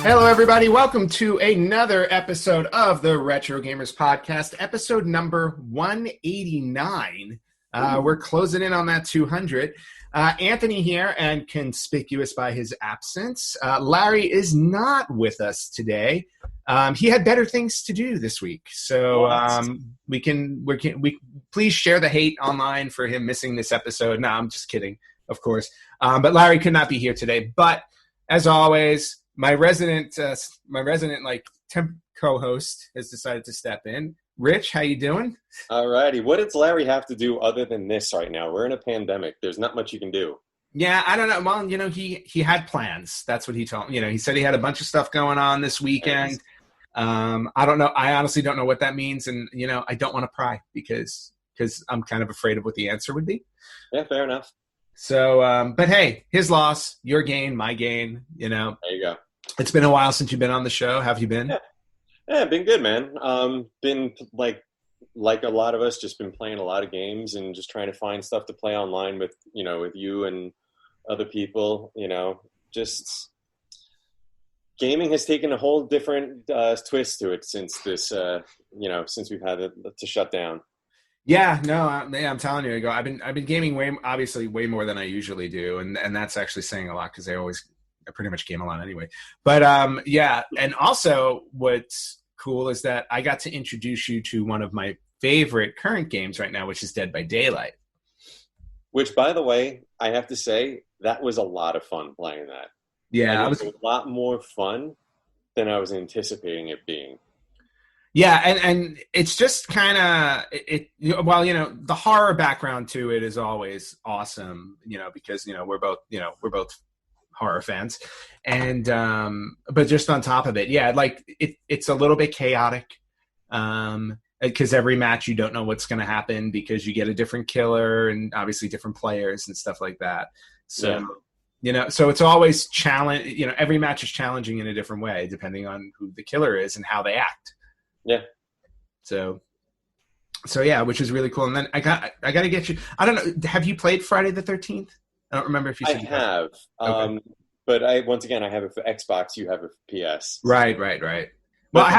Hello, everybody. Welcome to another episode of the Retro Gamers Podcast, episode number 189. We're closing in on that 200. Anthony here, and conspicuous by his absence. Larry is not with us today. He had better things to do this week, so we please share the hate online for him missing this episode. No, I'm just kidding, of course. But Larry could not be here today. But as always, my resident temp co-host has decided to step in. Rich, how you doing? All righty. What does Larry have to do other than this right now? We're in a pandemic. There's not much you can do. Yeah, I don't know. Well, he had plans. That's what he told me. He said he had a bunch of stuff going on this weekend. I don't know. I honestly don't know what that means. And, I don't want to pry because I'm kind of afraid of what the answer would be. Yeah, fair enough. So, but hey, his loss, your gain, my gain, There you go. It's been a while since you've been on the show. How have you been? Yeah, been good, man. Been like a lot of us, just been playing a lot of games and just trying to find stuff to play online with you and other people. Just gaming has taken a whole different twist to it since this, since we've had it to shut down. Yeah, no, I'm telling you, I've been gaming way more than I usually do, and that's actually saying a lot because I pretty much game a lot anyway. But yeah, and also what's cool is that I got to introduce you to one of my favorite current games right now, which is Dead by Daylight. Which, by the way, I have to say that was a lot of fun playing that. Yeah, it was a lot more fun than I was anticipating it being. Yeah, and it's just kind of the horror background to it is always awesome, because we're both horror fans, and but just on top of it, yeah, like it's a little bit chaotic, because every match you don't know what's going to happen because you get a different killer and obviously different players and stuff like that. So so it's always challenge. Every match is challenging in a different way depending on who the killer is and how they act. Yeah. So yeah, which is really cool. And then I got to get you. I don't know. Have you played Friday the 13th? I don't remember if you said I have. Okay. But I have it for Xbox. You have it for PS. Right. Well, I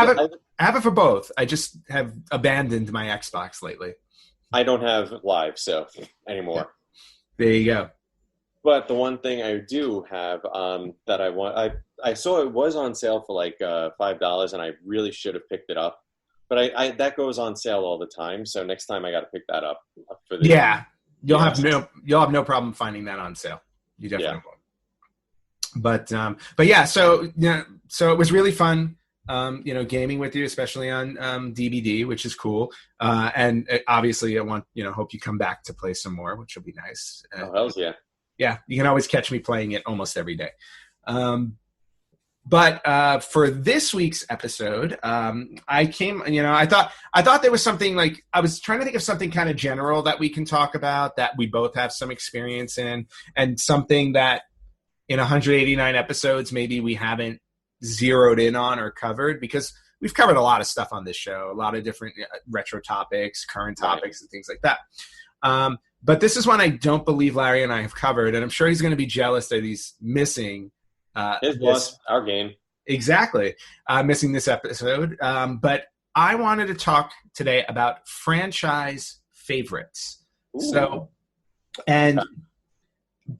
have it for both. I just have abandoned my Xbox lately. I don't have Live anymore. There you go. But the one thing I do have that I want, I saw it was on sale for like $5, and I really should have picked it up. But I that goes on sale all the time, so next time I got to pick that up for the you'll have no problem finding that on sale. You definitely won't. But yeah, so it was really fun. Gaming with you, especially on DVD, which is cool. And obviously, I want hope you come back to play some more, which will be nice. Oh, hells yeah. Yeah, you can always catch me playing it almost every day. But for this week's episode, I thought there was something like, I was trying to think of something kind of general that we can talk about that we both have some experience in, and something that in 189 episodes maybe we haven't zeroed in on or covered, because we've covered a lot of stuff on this show, a lot of different retro topics, current topics, and things like that. But this is one I don't believe Larry and I have covered, and I'm sure he's going to be jealous that he's missing our game. Exactly. Missing this episode. But I wanted to talk today about franchise favorites. Ooh. So, and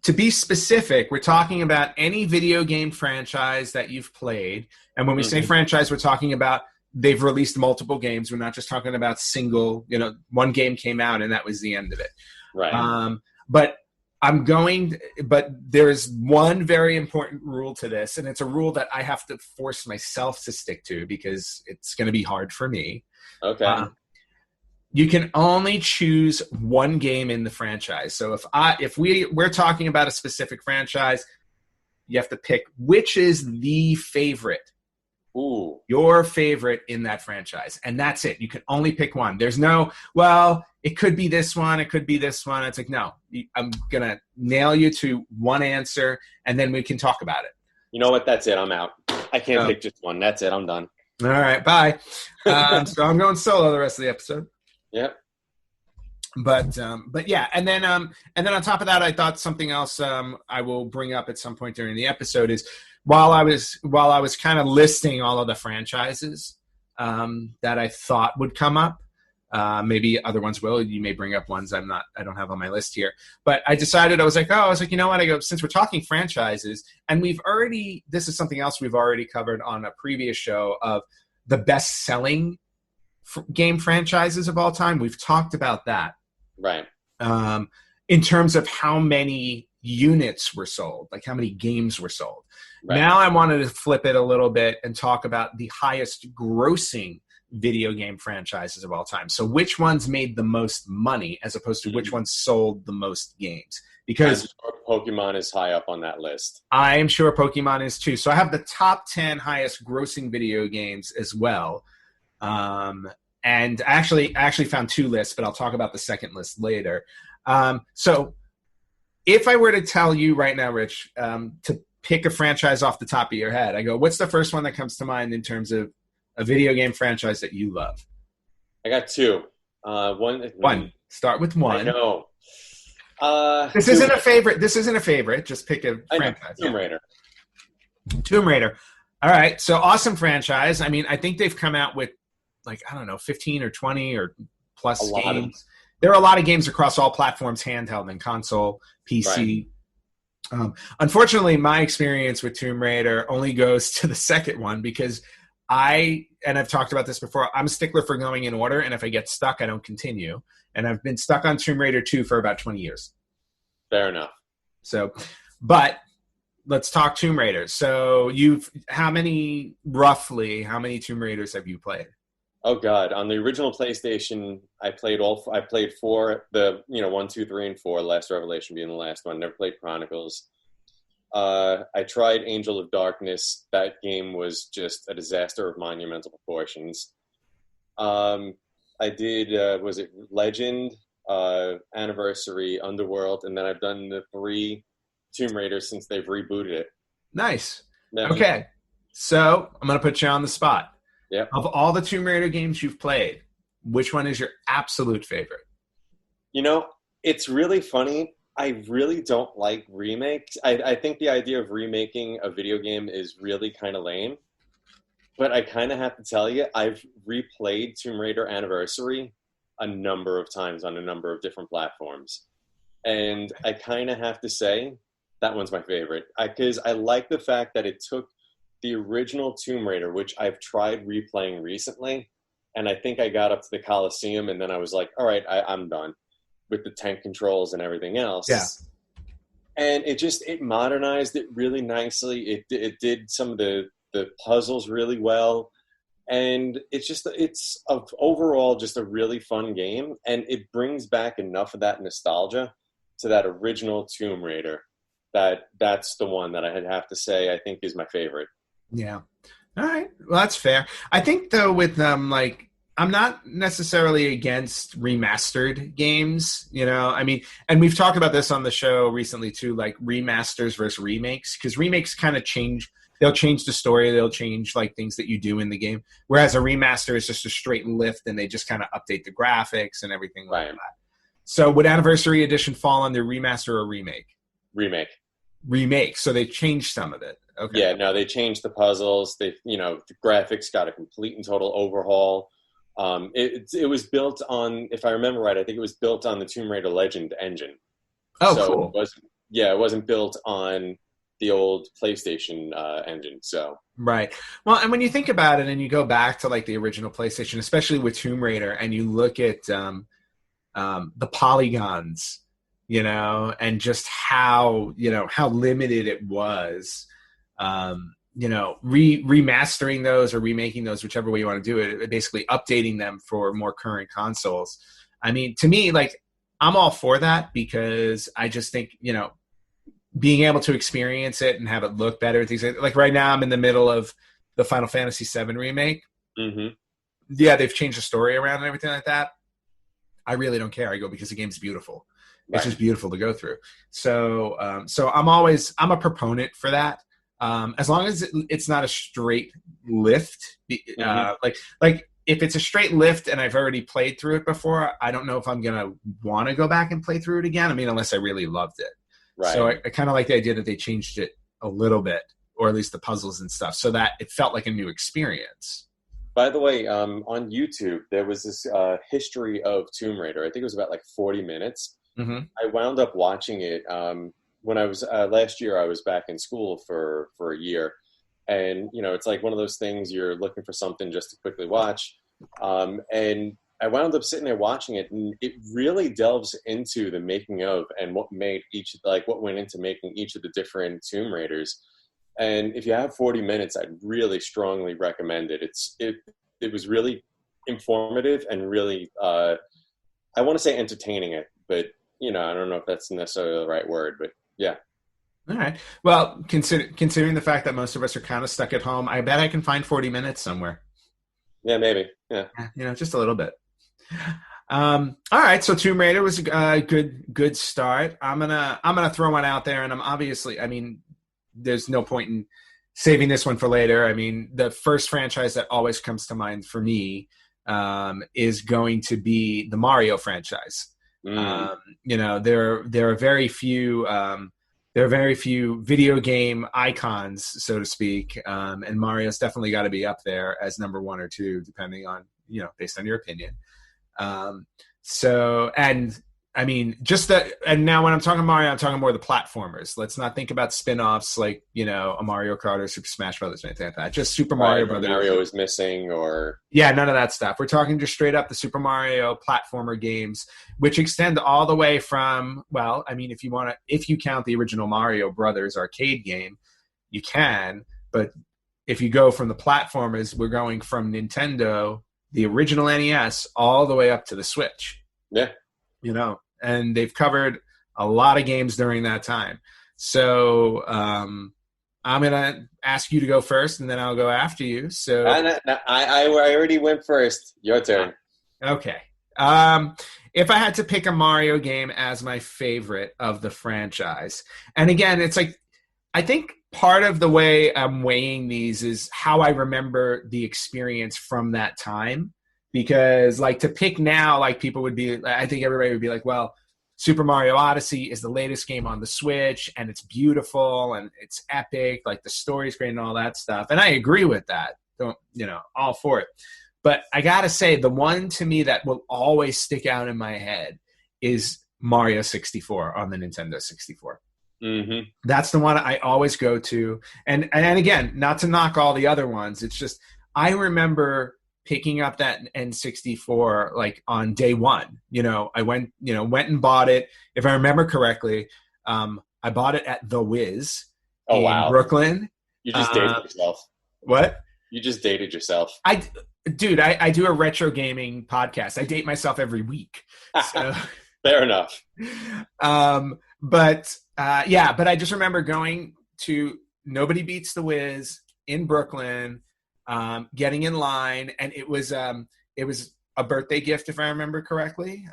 to be specific, we're talking about any video game franchise that you've played. And when we say franchise, we're talking about they've released multiple games. We're not just talking about single, one game came out and that was the end of it. Right. But there's one very important rule to this, and it's a rule that I have to force myself to stick to because it's going to be hard for me. Okay. You can only choose one game in the franchise. So if we're talking about a specific franchise, you have to pick which is the favorite. Ooh. Your favorite in that franchise. And that's it. You can only pick one. There's no, it could be this one. It could be this one. It's like, no, I'm going to nail you to one answer, and then we can talk about it. You know what? That's it. I'm out. I can't pick just one. That's it. I'm done. All right. Bye. So I'm going solo the rest of the episode. Yep. But yeah, and then on top of that, I thought something else I will bring up at some point during the episode is while I was kind of listing all of the franchises that I thought would come up, maybe other ones will. You may bring up ones I don't have on my list here. But I decided, I was like, you know what? I go, since we're talking franchises, and this is something else we've already covered on a previous show of the best-selling game franchises of all time. We've talked about that. Right. In terms of how many units were sold, like how many games were sold. Right. Now I wanted to flip it a little bit and talk about the highest grossing video game franchises of all time. So which ones made the most money as opposed to which ones sold the most games? Because I'm sure Pokemon is high up on that list. I am sure Pokemon is too. So I have the top 10 highest grossing video games as well. And I actually found two lists, but I'll talk about the second list later. So if I were to tell you right now, Rich, to pick a franchise off the top of your head, I go, what's the first one that comes to mind in terms of a video game franchise that you love? I got two. One. Start with one. I know. This isn't a favorite. This isn't a favorite. Just pick a franchise. Tomb Raider. Tomb Raider. All right. So awesome franchise. I mean, I think they've come out with 15 or 20 or plus games. There are a lot of games across all platforms, handheld and console, PC. Right. Unfortunately, my experience with Tomb Raider only goes to the second one because and I've talked about this before, I'm a stickler for going in order, and if I get stuck, I don't continue. And I've been stuck on Tomb Raider 2 for about 20 years. Fair enough. So, but let's talk Tomb Raider. So how many Tomb Raiders have you played? Oh God! On the original PlayStation, I played 4. The 1, 2, 3, and 4. Last Revelation being the last one. Never played Chronicles. I tried Angel of Darkness. That game was just a disaster of monumental proportions. I did. Was it Legend, Anniversary, Underworld, and then I've done the 3 Tomb Raiders since they've rebooted it. Nice. Okay, so I'm gonna put you on the spot. Yep. Of all the Tomb Raider games you've played, which one is your absolute favorite? It's really funny. I really don't like remakes. I think the idea of remaking a video game is really kind of lame. But I kind of have to tell you, I've replayed Tomb Raider Anniversary a number of times on a number of different platforms. And I kind of have to say that one's my favorite. Because I like the fact that it took the original Tomb Raider, which I've tried replaying recently, and I think I got up to the Coliseum, and then I was like, all right, I'm done with the tank controls and everything else. Yeah. And it modernized it really nicely. It did some of the puzzles really well. And it's overall just a really fun game, and it brings back enough of that nostalgia to that original Tomb Raider that's the one that I'd have to say I think is my favorite. Yeah. All right. Well, that's fair. I think, though, with them, I'm not necessarily against remastered games, I mean, and we've talked about this on the show recently, too, like remasters versus remakes, because remakes kind of change. They'll change the story. They'll change, things that you do in the game, whereas a remaster is just a straight lift, and they just kind of update the graphics and everything like that. So would Anniversary Edition fall under remaster or remake? Remake. So they changed some of it. Okay. Yeah, no, they changed the puzzles. The graphics got a complete and total overhaul. It was built on, if I remember right, I think it was built on the Tomb Raider Legend engine. Oh, so cool. It wasn't built on the old PlayStation engine. So right. Well, and when you think about it, and you go back to the original PlayStation, especially with Tomb Raider, and you look at the polygons, and just how limited it was. Remastering those or remaking those, whichever way you want to do it, basically updating them for more current consoles. I mean, to me, I'm all for that, because I just think, being able to experience it and have it look better and things like right now I'm in the middle of the Final Fantasy VII remake. Mm-hmm. Yeah, they've changed the story around and everything like that. I really don't care. I go because the game's beautiful. Right. It's just beautiful to go through. So I'm a proponent for that. As long as it's not a straight lift, like if it's a straight lift and I've already played through it before, I don't know if I'm gonna want to go back and play through it again. I mean, unless I really loved it. Right. So I kind of like the idea that they changed it a little bit or at least the puzzles and stuff, so that it felt like a new experience. By the way, on YouTube, there was this history of Tomb Raider. I think it was about like 40 minutes. Mm-hmm. I wound up watching it when I was last year. I was back in school for a year, and it's like one of those things you're looking for something just to quickly watch, and I wound up sitting there watching it, and it really delves into the making of and what made what went into making each of the different Tomb Raiders. And if you have 40 minutes, I'd really strongly recommend it. It was really informative and really, I want to say entertaining it, but I don't know if that's necessarily the right word, but yeah. All right. Well, considering the fact that most of us are kind of stuck at home, I bet I can find 40 minutes somewhere. Yeah, maybe. Yeah. Just a little bit. All right. So Tomb Raider was a good start. I'm gonna throw one out there, and there's no point in saving this one for later. I mean, the first franchise that always comes to mind for me is going to be the Mario franchise. There are very few video game icons, so to speak, and Mario's definitely got to be up there as number 1 or 2, depending on based on your opinion. And now when I'm talking Mario, I'm talking more the platformers. Let's not think about spin-offs like, a Mario Kart or Super Smash Brothers or anything like that. Just Super Mario Brothers. Mario is missing or... Yeah, none of that stuff. We're talking just straight up the Super Mario platformer games, which extend all the way from, if you count the original Mario Brothers arcade game, you can. But if you go from the platformers, we're going from Nintendo, the original NES, all the way up to the Switch. Yeah. And they've covered a lot of games during that time. So I'm going to ask you to go first, and then I'll go after you. So I already went first. Your turn. Okay. If I had to pick a Mario game as my favorite of the franchise, and again, it's like, I think part of the way I'm weighing these is how I remember the experience from that time. Because to pick now, people would be, I think everybody would be like, well, Super Mario Odyssey is the latest game on the Switch, and it's beautiful and it's epic, the story's great and all that stuff. And I agree with that. All for it. But I gotta say, the one to me that will always stick out in my head is Mario 64 on the Nintendo 64. Mm-hmm. That's the one I always go to. And again, not to knock all the other ones. It's just, I remember picking up that N64 on day one. I went and bought it. If I remember correctly, I bought it at The Wiz in Brooklyn. You just dated yourself. What? You just dated yourself. I do a retro gaming podcast. I date myself every week. So. Fair enough. But I just remember going to Nobody Beats The Wiz in Brooklyn, getting in line, and it was a birthday gift, if I remember correctly.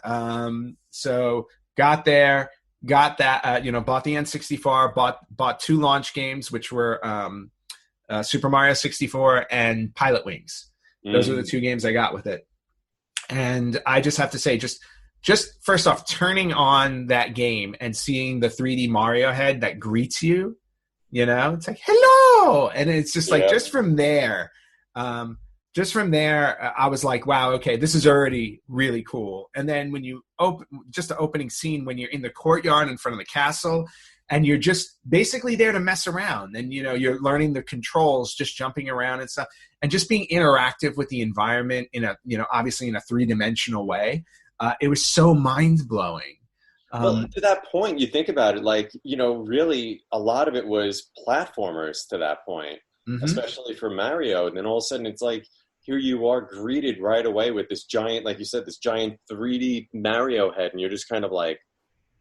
So got there, got that, bought the N64, bought 2 launch games, which were Super Mario 64 and Pilot Wings. Those are the 2 games I got with it. And I just have to say, just first off, turning on that game and seeing the 3D Mario head that greets you, it's like, hello! And it's just just from there, I was like, wow, okay, this is already really cool. And then when you just the opening scene, when you're in the courtyard in front of the castle, and you're just basically there to mess around, and you're learning the controls, just jumping around and stuff, and just being interactive with the environment in a obviously in a 3-dimensional way. It was so mind-blowing. Well, to that point, you think about it, really a lot of it was platformers to that point, especially for Mario. And then all of a sudden it's like, here you are greeted right away with this giant, like you said, this giant 3D Mario head. And you're just kind of like,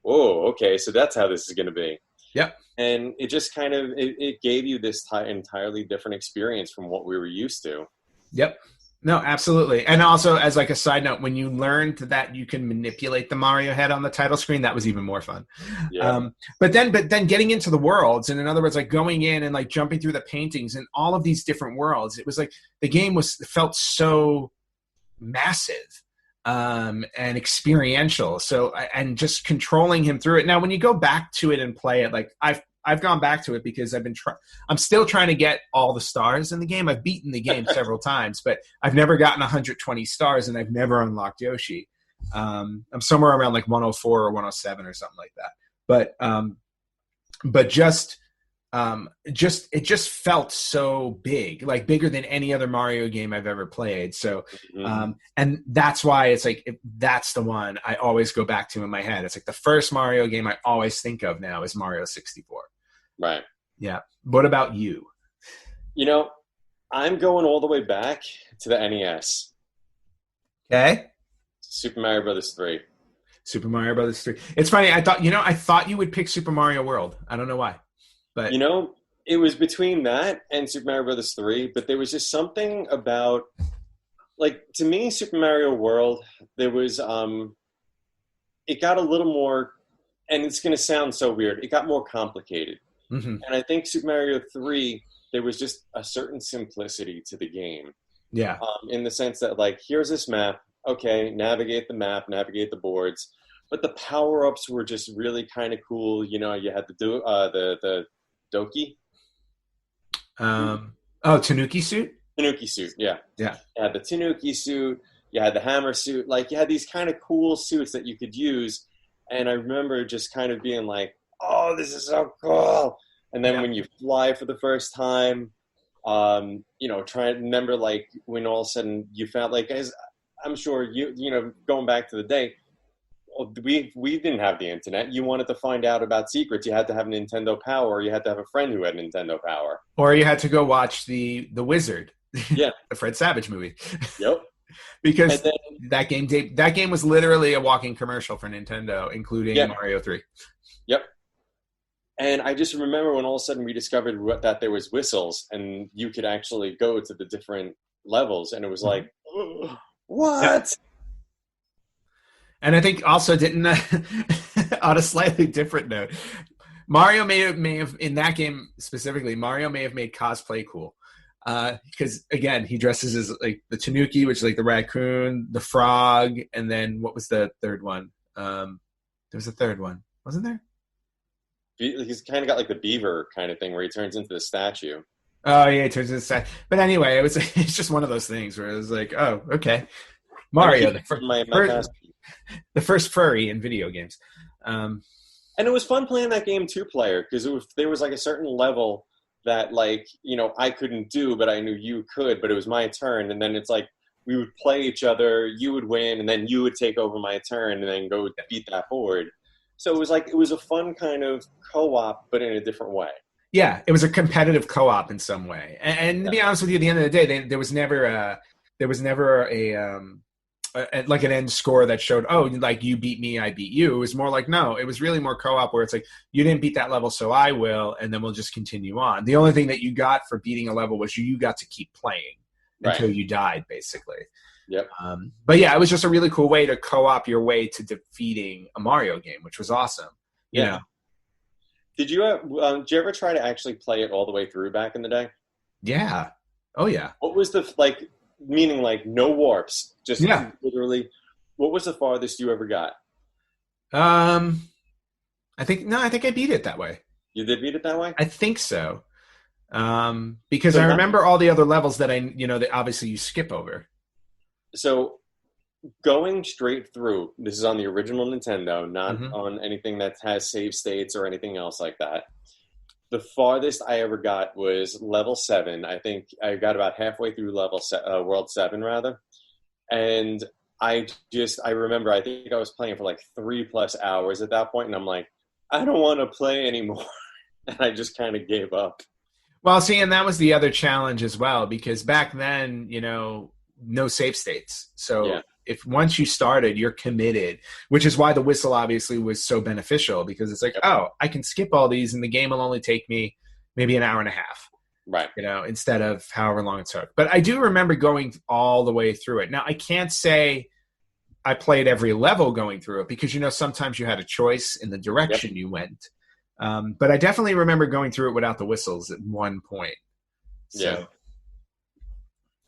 whoa, okay, so that's how this is going to be. Yep. And it just kind of, it gave you this entirely different experience from what we were used to. Yep. No, absolutely. And also, as a side note, when you learned that you can manipulate the Mario head on the title screen, that was even more fun. Yeah. But then getting into the worlds, and in other words, going in and jumping through the paintings and all of these different worlds, it was the game felt so massive and experiential. So, and just controlling him through it. Now, when you go back to it and play it, I've I've gone back to it because I'm still trying to get all the stars in the game. I've beaten the game several times, but I've never gotten 120 stars, and I've never unlocked Yoshi. I'm somewhere around like 104 or 107 or something like that. But just it just felt so big, like bigger than any other Mario game I've ever played. So, and that's why it's like, that's the one I always go back to in my head. It's like the first Mario game I always think of now is Mario 64. Right. Yeah. What about you? I'm going all the way back to the NES. Okay. Super Mario Brothers 3. Super Mario Brothers 3. It's funny. I thought you would pick Super Mario World. I don't know why. But it was between that and Super Mario Brothers 3, but there was just something about, like, to me, Super Mario World, there was, it got a little more, and it's going to sound so weird, it got more complicated. Mm-hmm. And I think Super Mario 3, there was just a certain simplicity to the game. Yeah. In the sense that, like, here's this map, okay, navigate the map, navigate the boards, but the power-ups were just really kind of cool. You had the Doki? Tanuki suit? Tanuki suit, yeah. Yeah. You had the Tanuki suit, you had the hammer suit. Like, you had these kind of cool suits that you could use. And I remember just kind of being like, oh, this is so cool. And then when you fly for the first time, try and remember, like, when all of a sudden you found, like, as I'm sure going back to the day, we didn't have the internet. You wanted to find out about secrets. You had to have Nintendo Power, or you had to have a friend who had Nintendo Power. Or you had to go watch the Wizard. Yeah. The Fred Savage movie. Yep. Because that game was literally a walking commercial for Nintendo, including Mario 3. Yep. And I just remember when all of a sudden we discovered that there was whistles, and you could actually go to the different levels, and it was like, what? And I think also on a slightly different note, Mario may have in that game specifically, Mario may have made cosplay cool. Because again, he dresses as like the Tanuki, which is like the raccoon, the frog, and then what was the third one? There was a third one, wasn't there? He's kind of got like the beaver kind of thing where he turns into the statue. Oh yeah, he turns into the statue. But anyway, it's just one of those things where it was like, oh, okay, Mario, the first furry in video games. And it was fun playing that game two-player because there was like a certain level that, like, I couldn't do, but I knew you could, but it was my turn. And then it's like we would play each other, you would win, and then you would take over my turn and then go beat that board. So it was a fun kind of co-op, but in a different way. Yeah, it was a competitive co-op in some way. And to be honest with you, at the end of the day, there was never a like an end score that showed, oh, like you beat me, I beat you. It was more like, no, it was really more co-op where it's like, you didn't beat that level, so I will, and then we'll just continue on. The only thing that you got for beating a level was you got to keep playing until you died, basically. Yep. But yeah, it was just a really cool way to co-op your way to defeating a Mario game, which was awesome. You know? Did you ever try to actually play it all the way through back in the day? Yeah. Oh yeah. What was meaning like no warps, just literally, what was the farthest you ever got? I think I beat it that way. You did beat it that way? I think so. Because I remember all the other levels that that obviously you skip over. So going straight through, this is on the original Nintendo, not on anything that has save states or anything else like that. The farthest I ever got was level 7. I think I got about halfway through World 7, rather. And I remember, I think I was playing for like 3+ hours at that point, and I'm like, I don't want to play anymore. And I just kind of gave up. Well, see, and that was the other challenge as well, because back then, no save states. So if once you started, you're committed, which is why the whistle obviously was so beneficial, because it's like, oh, I can skip all these and the game will only take me maybe an hour and a half. Right. Instead of however long it took. But I do remember going all the way through it. Now, I can't say I played every level going through it because, sometimes you had a choice in the direction you went. But I definitely remember going through it without the whistles at one point. So,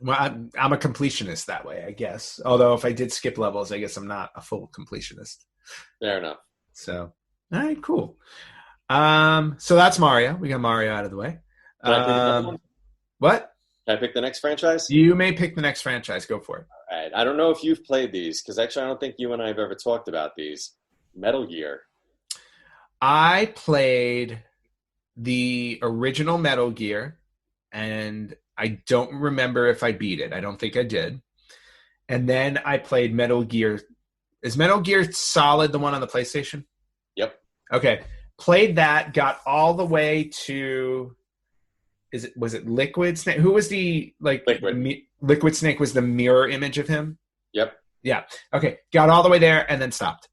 well, I'm a completionist that way, I guess. Although if I did skip levels, I guess I'm not a full completionist. Fair enough. So, all right, cool. So that's Mario. We got Mario out of the way. Can I pick another one? What? Can I pick the next franchise? You may pick the next franchise. Go for it. All right. I don't know if you've played these because actually I don't think you and I have ever talked about these. Metal Gear. I played the original Metal Gear, and I don't remember if I beat it. I don't think I did. And then I played Metal Gear. Is Metal Gear Solid the one on the PlayStation? Yep. Okay. Played that, got all the way to was it Liquid Snake? Who was the Liquid Snake was the mirror image of him? Yep. Yeah. Okay. Got all the way there and then stopped.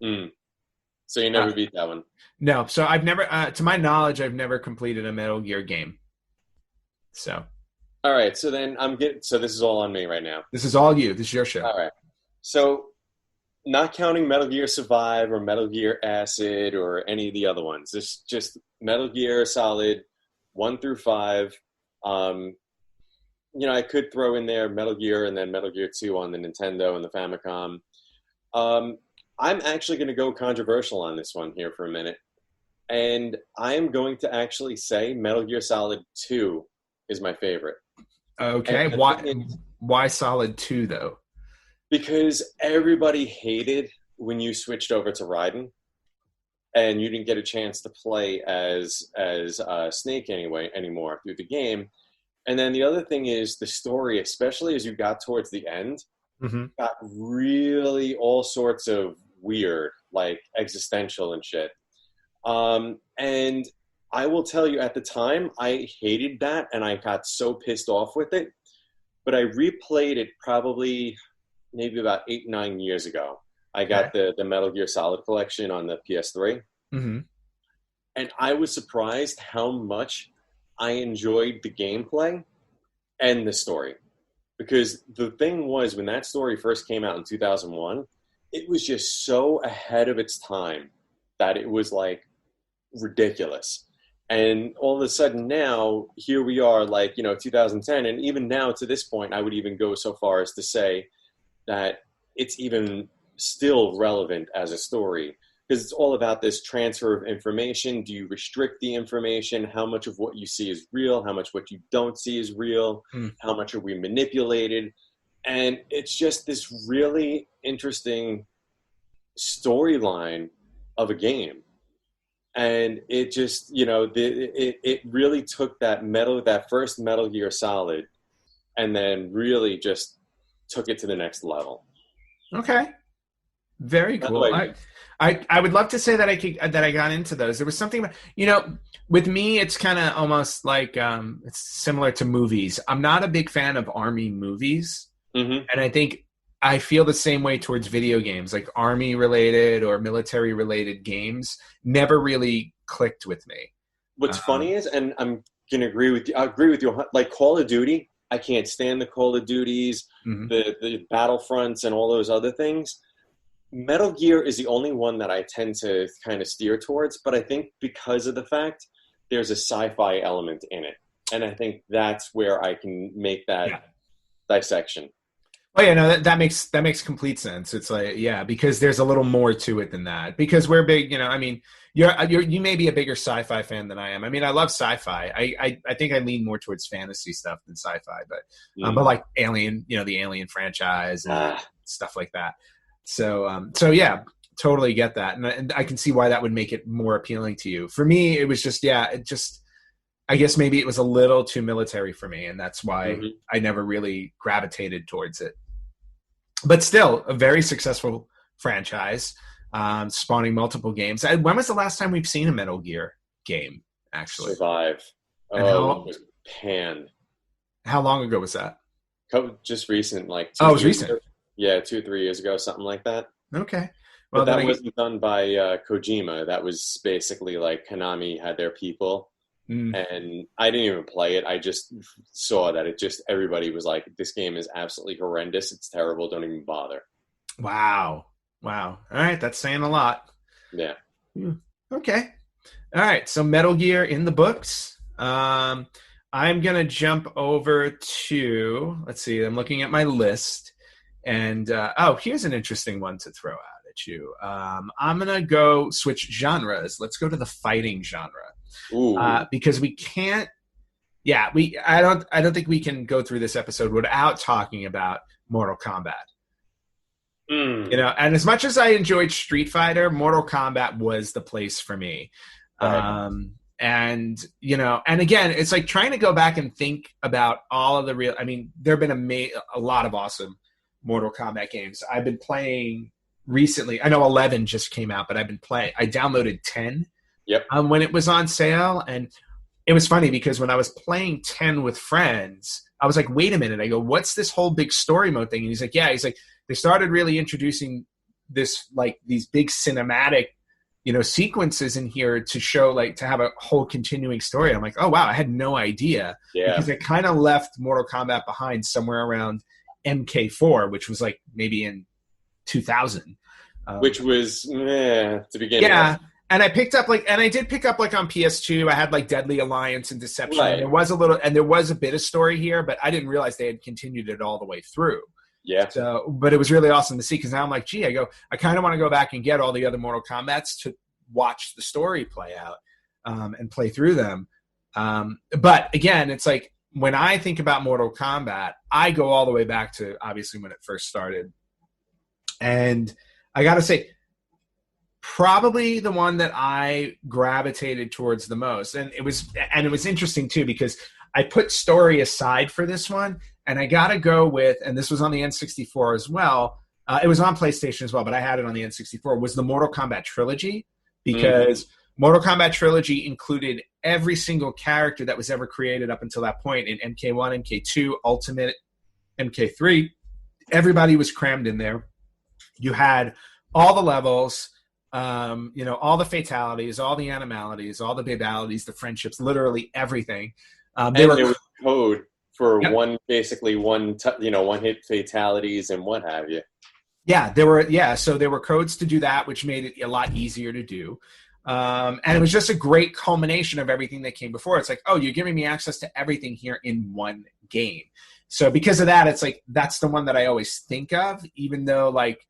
So you never beat that one? No. So I've never to my knowledge, I've never completed a Metal Gear game. So all right. So then so this is all on me right now. This is all you. This is your show. All right. So not counting Metal Gear Survive or Metal Gear Acid or any of the other ones. This is just Metal Gear Solid 1 through 5. I could throw in there Metal Gear and then Metal Gear 2 on the Nintendo and the Famicom. I'm actually going to go controversial on this one here for a minute. And I am going to actually say Metal Gear Solid 2 is my favorite. Okay. Why Solid 2, though? Because everybody hated when you switched over to Raiden, and you didn't get a chance to play as Snake anymore through the game. And then the other thing is the story, especially as you got towards the end, got really all sorts of weird, like existential and shit. And I will tell you, at the time, I hated that, and I got so pissed off with it. But I replayed it probably maybe about 8-9 years ago. I got the Metal Gear Solid collection on the PS3. And I was surprised how much I enjoyed the gameplay and the story. Because the thing was, when that story first came out in 2001, it was just so ahead of its time that it was like ridiculous. And all of a sudden now, here we are, 2010. And even now, to this point, I would even go so far as to say that it's even still relevant as a story, because it's all about this transfer of information. Do you restrict the information? How much of what you see is real? How much what you don't see is real? How much are we manipulated? And it's just this really interesting storyline of a game. And it just, it really took that first Metal Gear Solid and then really just took it to the next level. Okay. Very cool. I would love to say that I got into those. There was something, with me, it's kind of almost like it's similar to movies. I'm not a big fan of army movies, and I think I feel the same way towards video games, like army related or military related games. Never really clicked with me. What's funny is, and I'm gonna agree with you. I agree with you. Like Call of Duty, I can't stand the Call of Duties, the Battlefronts, and all those other things. Metal Gear is the only one that I tend to kind of steer towards, but I think because of the fact there's a sci-fi element in it, and I think that's where I can make that dissection. Oh yeah, no, that makes complete sense. It's like, because there's a little more to it than that. Because we're big, you may be a bigger sci-fi fan than I am. I mean, I love sci-fi. I think I lean more towards fantasy stuff than sci-fi, but like Alien, the Alien franchise and stuff like that. So yeah, totally get that, and I can see why that would make it more appealing to you. For me, it was just I guess maybe it was a little too military for me, and that's why I never really gravitated towards it. But still, a very successful franchise, spawning multiple games. When was the last time we've seen a Metal Gear game, actually? Survive. It was panned. How long ago was that? Just recent, like 2 it was recent. Ago. Yeah, 2 or 3 years ago, something like that. Okay. Well, but that wasn't done by Kojima. That was basically like Konami had their people. And I didn't even play it. I just saw that everybody was like, this game is absolutely horrendous. It's terrible. Don't even bother. Wow. All right. That's saying a lot. Yeah. Okay. All right. So Metal Gear in the books. I'm going to jump over to, let's see, I'm looking at my list. And, here's an interesting one to throw out. with you. I'm gonna go switch genres. Let's go to the fighting genre. Because we can't. Yeah, I don't think we can go through this episode without talking about Mortal Kombat. You know, and as much as I enjoyed Street Fighter, Mortal Kombat was the place for me. Right. And, you know, and again, it's like trying to go back and think about all of the real, I mean, there have been a lot of awesome Mortal Kombat games. I've been playing recently. I know 11 just came out, but I downloaded 10 when it was on sale. And it was funny because when I was playing 10 with friends, I was like, wait a minute. I go, what's this whole big story mode thing? And he's like, they started really introducing this, like these big cinematic, you know, sequences in here to show, like, to have a whole continuing story. I'm like, oh wow, I had no idea. Because I kind of left Mortal Kombat behind somewhere around MK4, which was like maybe in 2000. Which was to begin with. Yeah. And I picked up I did pick up on PS2. I had like Deadly Alliance and Deception. Right. And there was a bit of story here, but I didn't realize they had continued it all the way through. Yeah. So, but it was really awesome to see because now I'm like, gee, I kind of want to go back and get all the other Mortal Kombats to watch the story play out and play through them. But again, it's like when I think about Mortal Kombat, I go all the way back to obviously when it first started. And I got to say, probably the one that I gravitated towards the most. And it was interesting too, because I put story aside for this one, and I got to go with, and this was on the N64 as well. It was on PlayStation as well, but I had it on the N64, was the Mortal Kombat trilogy, because Mortal Kombat trilogy included every single character that was ever created up until that point in MK1, MK2, Ultimate, MK3. Everybody was crammed in there. You had all the levels, you know, all the fatalities, all the animalities, all the babalities, the friendships, literally everything. There was code for one hit fatalities and what have you. Yeah, so there were codes to do that, which made it a lot easier to do. And it was just a great culmination of everything that came before. It's like, oh, you're giving me access to everything here in one game. So because of that, it's like, that's the one that I always think of, even though like,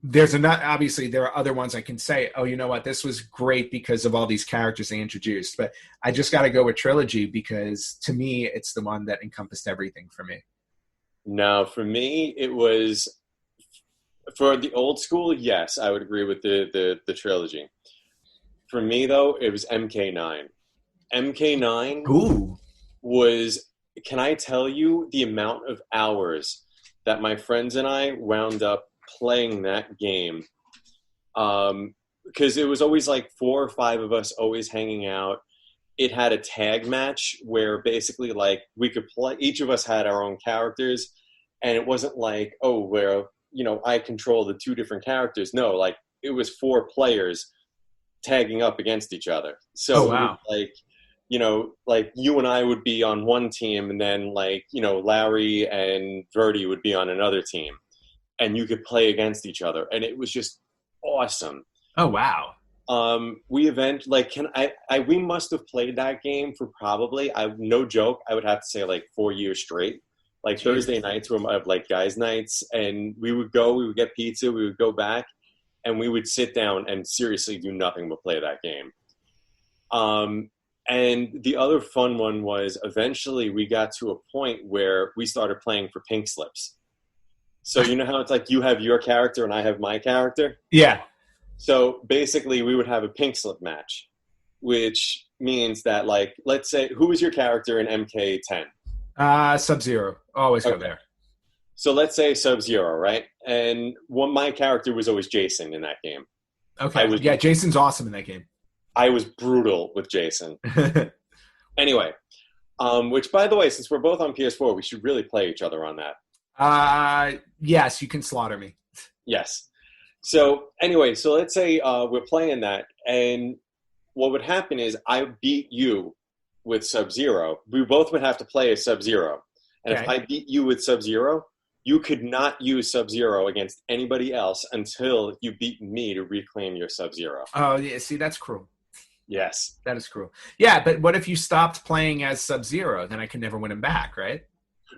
obviously there are other ones I can say, oh, you know what, this was great because of all these characters they introduced, but I just got to go with trilogy because to me, it's the one that encompassed everything for me. No, for me, it was for the old school. Yes, I would agree with the trilogy. For me though, it was MK9. MK9 was, can I tell you the amount of hours that my friends and I wound up playing that game, because it was always like 4 or 5 of us always hanging out. It had a tag match where basically like we could play, each of us had our own characters, and it wasn't like, oh, where, you know, I control the 2 different characters. No, like it was 4 players tagging up against each other. So like, you know, like you and I would be on one team, and then like, you know, Larry and Verdi would be on another team. And you could play against each other, and it was just awesome. Oh wow! We must have played that game for probably, no joke, I would have to say like 4 years straight. Like Thursday nights were like guys' nights, and we would get pizza, we would go back, and we would sit down and seriously do nothing but play that game. And the other fun one was eventually we got to a point where we started playing for pink slips. So you know how it's like you have your character and I have my character? Yeah. So basically we would have a pink slip match, which means that like, let's say, who was your character in MK10? Sub-Zero. Always go there. So let's say Sub-Zero, right? And my character was always Jason in that game. Okay. Jason's awesome in that game. I was brutal with Jason. Anyway, which by the way, since we're both on PS4, we should really play each other on that. Yes, you can slaughter me. Yes. So anyway, so let's say we're playing that, and what would happen is I beat you with Sub-Zero. We both would have to play as Sub-Zero. And if I beat you with Sub-Zero, you could not use Sub-Zero against anybody else until you beat me to reclaim your Sub-Zero. Oh, yeah. See, that's cruel. Yes. That is cruel. Yeah, but what if you stopped playing as Sub-Zero? Then I could never win him back, right?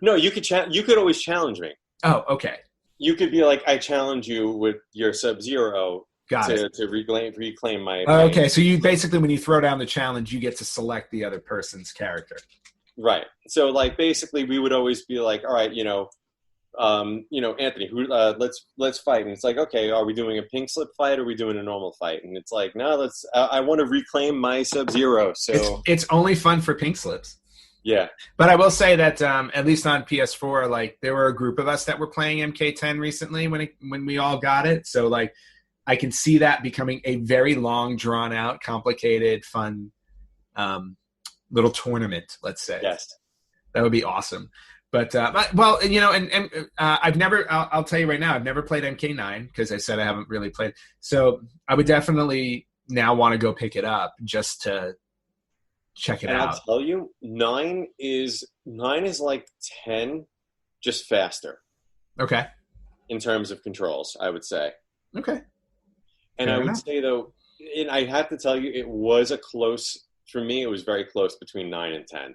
No, you could always challenge me. Oh, okay. you could be like, I challenge you with your Sub-Zero to reclaim my. Okay, so you basically, when you throw down the challenge, you get to select the other person's character. Right. So, like, basically, we would always be like, all right, Anthony, let's fight. And it's like, okay, are we doing a pink slip fight or are we doing a normal fight? And it's like, no, I want to reclaim my Sub-Zero. So it's only fun for pink slips. Yeah. But I will say that at least on PS4, like, there were a group of us that were playing MK10 recently when we all got it. So, like, I can see that becoming a very long, drawn out, complicated, fun little tournament, let's say. Yes. That would be awesome. But I've never, I'll tell you right now, I've never played MK9 because I said I haven't really played. So I would definitely now want to go pick it up just to check it out. I'll tell you, 9 is like 10, just faster. Okay. In terms of controls, I would say. Okay. And I would say, though, and I have to tell you, it was for me, it was very close between 9 and 10.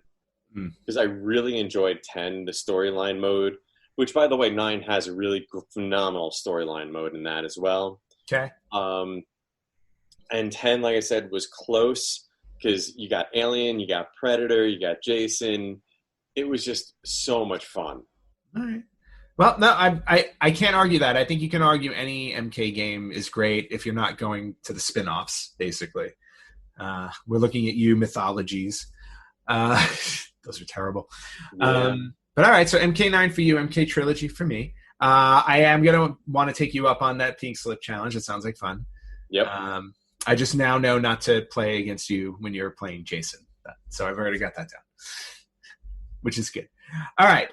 Because I really enjoyed 10, the storyline mode, which, by the way, 9 has a really phenomenal storyline mode in that as well. Okay. And 10, like I said, was close because you got Alien, you got Predator, you got Jason. It was just so much fun. All right. Well, no, I can't argue that. I think you can argue any MK game is great if you're not going to the spin-offs, basically. We're looking at you, Mythologies. Those are terrible. Yeah. But all right, so MK9 for you, MK Trilogy for me. I am going to want to take you up on that pink slip challenge. It sounds like fun. Yep. I just now know not to play against you when you're playing Jason. So I've already got that down, which is good. All right.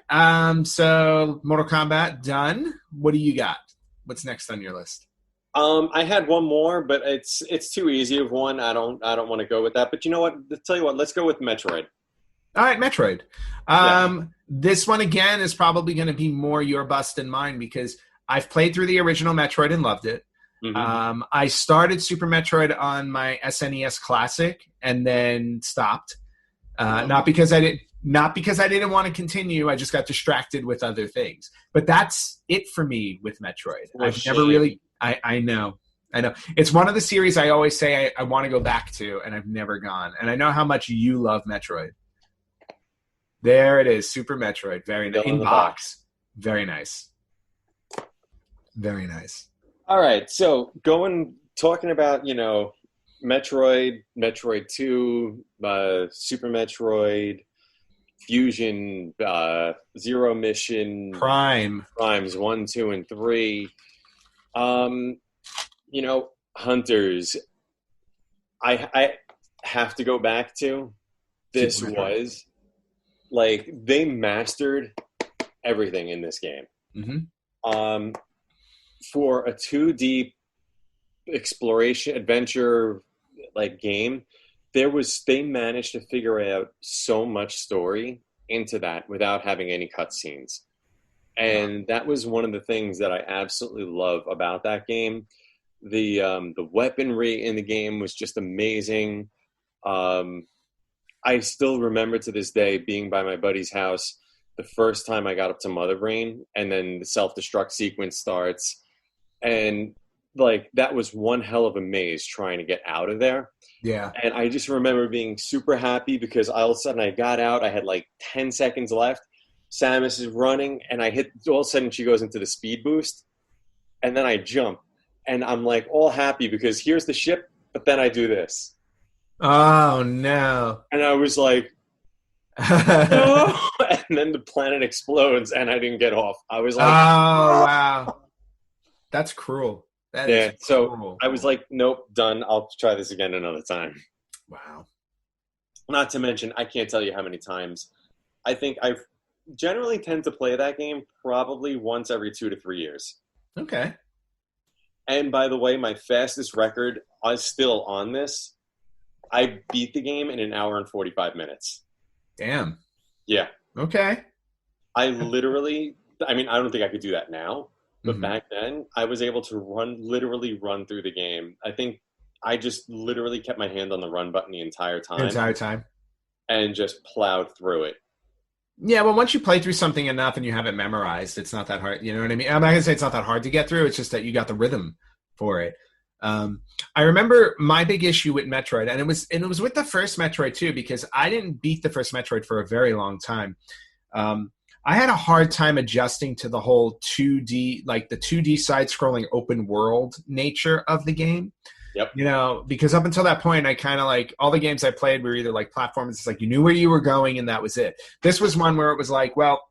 So Mortal Kombat done. What do you got? What's next on your list? I had one more, but it's too easy of one. I don't want to go with that. But you know what? Tell you what, let's go with Metroid. All right, Metroid. This one, again, is probably going to be more your bust than mine because I've played through the original Metroid and loved it. Mm-hmm. I started Super Metroid on my SNES Classic and then stopped. Not because I didn't want to continue. I just got distracted with other things. But that's it for me with Metroid. Never really... I know. It's one of the series I always say I want to go back to, and I've never gone. And I know how much you love Metroid. There it is, Super Metroid. Very nice. In box. Very nice. Very nice. All right, so talking about, Metroid, Metroid 2, Super Metroid, Fusion, Zero Mission, Primes 1, 2, and 3. Hunters. I have to go back to. This was like they mastered everything in this game. Mm-hmm. For a 2D exploration adventure like game, they managed to figure out so much story into that without having any cutscenes. And that was one of the things that I absolutely love about that game. The weaponry in the game was just amazing. I still remember to this day being by my buddy's house the first time I got up to Mother Brain, and then the self-destruct sequence starts. And like that was one hell of a maze trying to get out of there. Yeah. And I just remember being super happy because all of a sudden I got out. I had like 10 seconds left. Samus is running, and all of a sudden she goes into the speed boost, and then I jump, and I'm like all happy because here's the ship, but then I do this. Oh, no. And I was like, no! And then the planet explodes, and I didn't get off. I was like, oh, wow. That's cruel. That is cruel. So I was like, nope, done. I'll try this again another time. Wow. Not to mention, I can't tell you how many times. I think I generally tend to play that game probably once every 2 to 3 years. Okay. And by the way, my fastest record is still on this. I beat the game in 1 hour and 45 minutes. Damn. Yeah. Okay. I don't think I could do that now. But back then, I was able to literally run through the game. I think I just literally kept my hand on the run button the entire time. The entire time. And just plowed through it. Yeah, well, once you play through something enough and you have it memorized, it's not that hard. You know what I mean? I'm not gonna say it's not that hard to get through. It's just that you got the rhythm for it. I remember my big issue with Metroid, and it was with the first Metroid too, because I didn't beat the first Metroid for a very long time. I had a hard time adjusting to the whole 2D, like the 2D side-scrolling open world nature of the game. Yep. You know, because up until that point, I kind of like all the games I played were either like platformers. It's like you knew where you were going and that was it. This was one where it was like, well,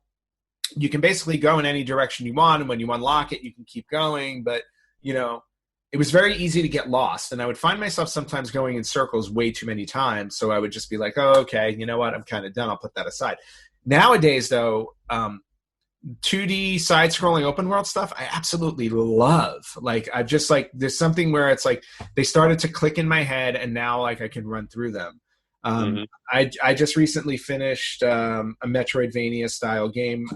you can basically go in any direction you want, and when you unlock it, you can keep going. But you know, it was very easy to get lost, and I would find myself sometimes going in circles way too many times. So I would just be like, oh, okay, you know what? I'm kind of done. I'll put that aside. Nowadays, though, 2D side-scrolling open world stuff, I absolutely love. Like, I've just like, there's something where it's like they started to click in my head, and now like I can run through them. I just recently finished a Metroidvania style game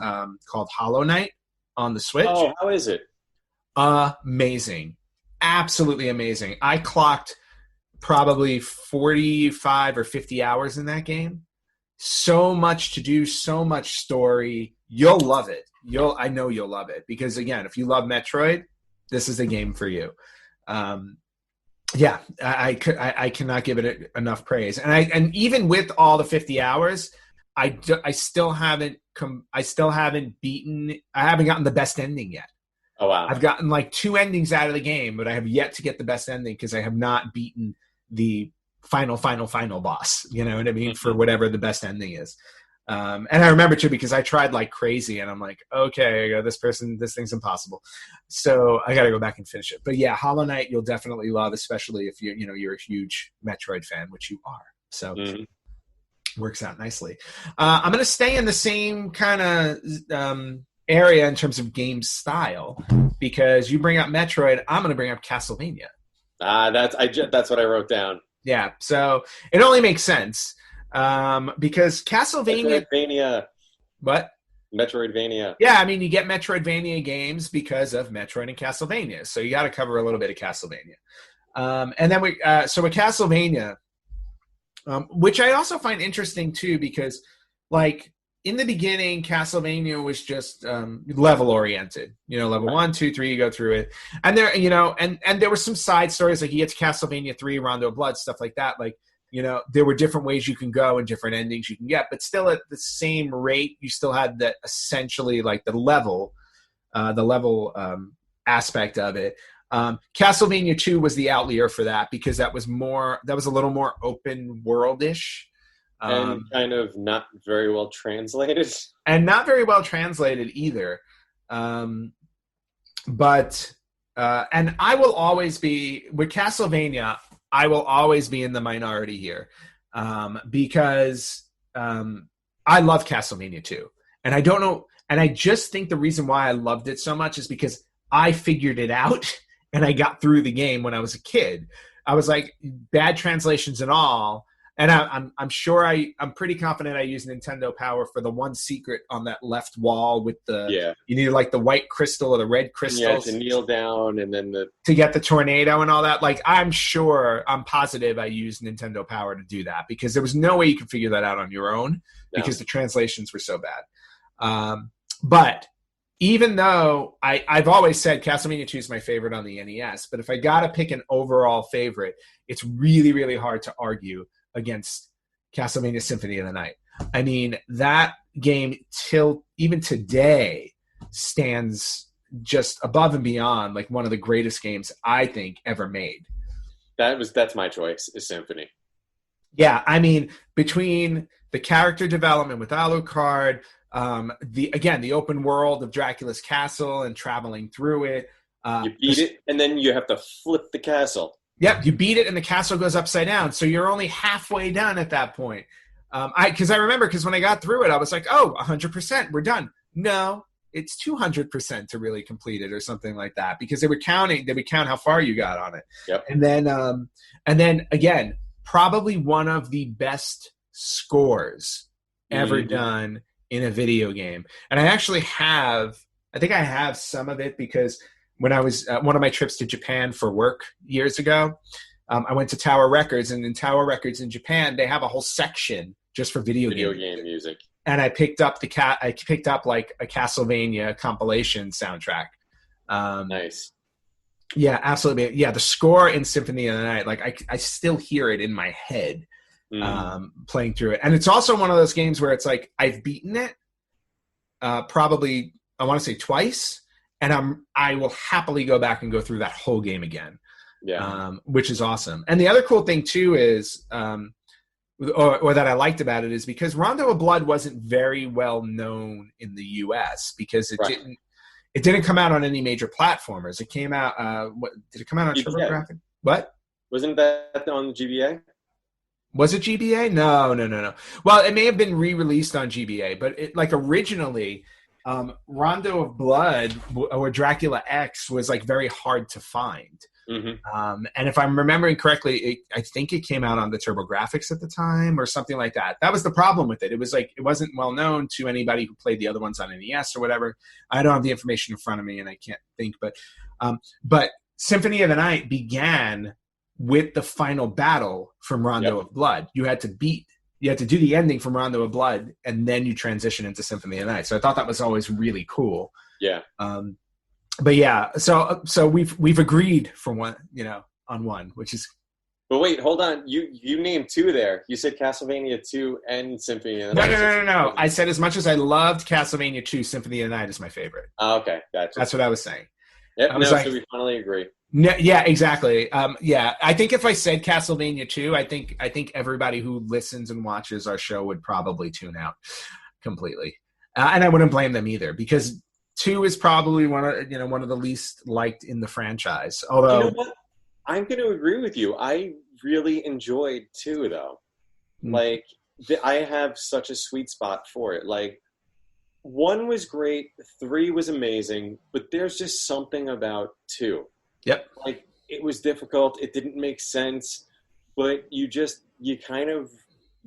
called Hollow Knight on the Switch. Oh, how is it? Amazing, absolutely amazing. I clocked probably 45 or 50 hours in that game. So much to do, so much story. You'll love it. I know you'll love it because again, if you love Metroid, this is the game for you. Yeah, I cannot give it enough praise. And even with all the 50 hours, I still haven't beaten. I haven't gotten the best ending yet. Oh wow! I've gotten like 2 endings out of the game, but I have yet to get the best ending because I have not beaten the final boss, you know what I mean, for whatever the best ending is. And I remember too because I tried like crazy and I'm like, okay, I go, this thing's impossible, so I gotta go back and finish it. But yeah, Hollow Knight you'll definitely love, especially if you're a huge Metroid fan, which you are, so works out nicely. I'm gonna stay in the same kind of area in terms of game style because you bring up Metroid, I'm gonna bring up Castlevania. That's what I wrote down. Yeah, so it only makes sense because Castlevania. Metroidvania. What? Metroidvania. Yeah, I mean, you get Metroidvania games because of Metroid and Castlevania, so you got to cover a little bit of Castlevania. And then so with Castlevania, which I also find interesting too, because like in the beginning, Castlevania was just level oriented. You know, level 1, 2, 3, you go through it, and there, you know, and there were some side stories like you get to Castlevania 3, Rondo of Blood, stuff like that. Like, you know, there were different ways you can go and different endings you can get, but still at the same rate, you still had that essentially like the level aspect of it. Castlevania 2 was the outlier for that because that was a little more open world-ish. And kind of not very well translated. And not very well translated either. But I will always be, with Castlevania, I will always be in the minority here. Because I love Castlevania 2. And I don't know, and I just think the reason why I loved it so much is because I figured it out and I got through the game when I was a kid. I was like, bad translations and all. And I'm sure I'm pretty confident I used Nintendo Power for the one secret on that left wall with you need like the white crystal or the red crystal. Yeah, to kneel down and then to get the tornado and all that. Like I'm positive I used Nintendo Power to do that because there was no way you could figure that out on your own because the translations were so bad. But even though I've always said Castlevania 2 is my favorite on the NES, but if I got to pick an overall favorite, it's really, really hard to argue against Castlevania Symphony of the Night. I mean, that game till even today stands just above and beyond like one of the greatest games I think ever made. That's my choice, is Symphony. Yeah, I mean, between the character development with Alucard, the open world of Dracula's castle and traveling through it. You beat it, and then you have to flip the castle. Yep, you beat it and the castle goes upside down. So you're only halfway done at that point. Because I remember when I got through it, I was like, oh, 100%, we're done. No, it's 200% to really complete it or something like that. Because they would count how far you got on it. Yep. And then again, probably one of the best scores ever done in a video game. And I think I have some of it because when I was one of my trips to Japan for work years ago, I went to Tower Records, and in Tower Records in Japan, they have a whole section just for video game music. and I picked up like a Castlevania compilation soundtrack. Nice. Yeah, absolutely. Yeah, the score in Symphony of the Night, like I still hear it in my head playing through it. And it's also one of those games where it's like I've beaten it probably, I want to say twice, and I will happily go back and go through that whole game again. Yeah. Which is awesome. And the other cool thing too is or that I liked about it is because Rondo of Blood wasn't very well known in the US because it didn't come out on any major platformers. It came out. Did it come out on TurboGrafx? What? Wasn't that on the GBA? Was it GBA? No. Well, it may have been re-released on GBA, but like originally, Rondo of Blood or Dracula X was like very hard to find. Mm-hmm. And if I'm remembering correctly, I think it came out on the TurboGrafx at the time or something like that. That was the problem with it. It was like it wasn't well known to anybody who played the other ones on NES or whatever. I don't have the information in front of me and I can't think, but Symphony of the Night began with the final battle from Rondo of Blood. You had to do the ending from Rondo of Blood and then you transition into Symphony of the Night. So I thought that was always really cool. Yeah. But yeah, so we've agreed for one, on one, which is. But wait, hold on. You named two there. You said Castlevania 2 and Symphony of the Night. No. I said as much as I loved Castlevania 2, Symphony of the Night is my favorite. Oh, okay, gotcha. That's what I was saying. Yep. So we finally agree. No, yeah, exactly. Yeah, I think if I said Castlevania 2, I think everybody who listens and watches our show would probably tune out completely, and I wouldn't blame them either because 2 is probably one of the least liked in the franchise. Although, you know what? I'm going to agree with you. I really enjoyed 2, though. Like, I have such a sweet spot for it. Like, 1 was great, 3 was amazing, but there's just something about 2. Yep. Like, it was difficult. It didn't make sense, but you kind of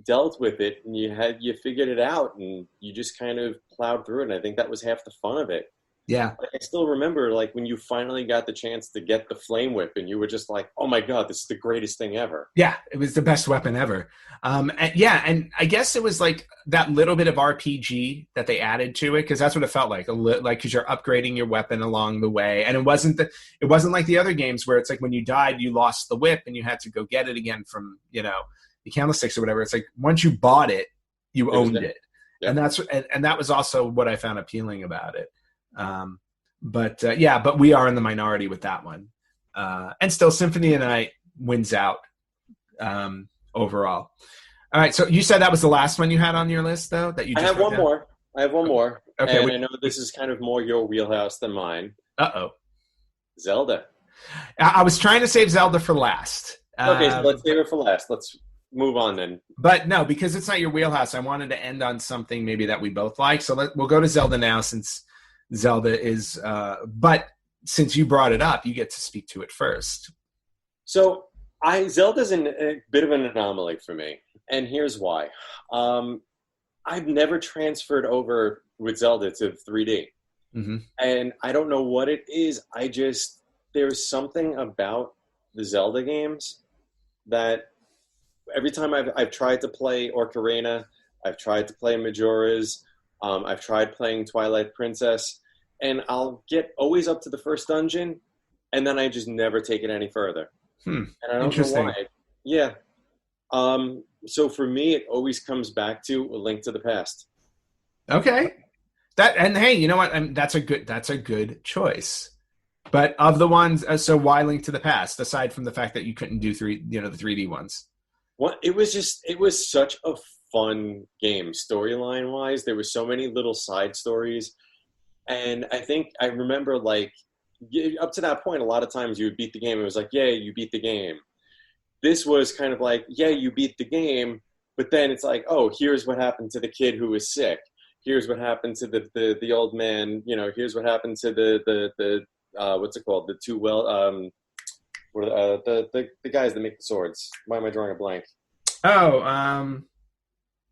dealt with it and you figured it out and you just kind of plowed through it. And I think that was half the fun of it. Yeah. Like, I still remember like when you finally got the chance to get the flame whip and you were just like, oh my God, this is the greatest thing ever. Yeah. It was the best weapon ever. And I guess it was like that little bit of RPG that they added to it. Cause that's what it felt like cause you're upgrading your weapon along the way. And it wasn't like the other games where it's like when you died, you lost the whip and you had to go get it again from, the candlesticks or whatever. It's like once you bought it, you owned it. Yep. And that was also what I found appealing about it. But we are in the minority with that one. And still Symphony of the Night wins out overall. All right. So you said that was the last one you had on your list though, that you just I have one more. Okay. And I know this is kind of more your wheelhouse than mine. Uh-oh. Zelda. I was trying to save Zelda for last. Okay. So let's save it for last. Let's move on then. But no, because it's not your wheelhouse. I wanted to end on something maybe that we both like. So we'll go to Zelda now since Zelda is, but since you brought it up, you get to speak to it first. So Zelda's a bit of an anomaly for me. And here's why. I've never transferred over with Zelda to 3D. Mm-hmm. And I don't know what it is. There's something about the Zelda games that every time I've tried to play Ocarina, I've tried to play Majora's, I've tried playing Twilight Princess, and I'll get always up to the first dungeon, and then I just never take it any further. And I don't know why. Yeah. So for me, it always comes back to A Link to the Past. Okay. And hey, you know what? That's a good choice. But of the ones, so why Link to the Past? Aside from the fact that you couldn't do the 3D ones. Well, it was such a fun game, storyline wise. There were so many little side stories, and I remember like up to that point, a lot of times you would beat the game. It was like, yeah, you beat the game. This was kind of like, yeah, you beat the game, but then it's like, oh, here's what happened to the kid who was sick. Here's what happened to the old man. Here's what happened to the what's it called? The two the guys that make the swords. Why am I drawing a blank? Oh,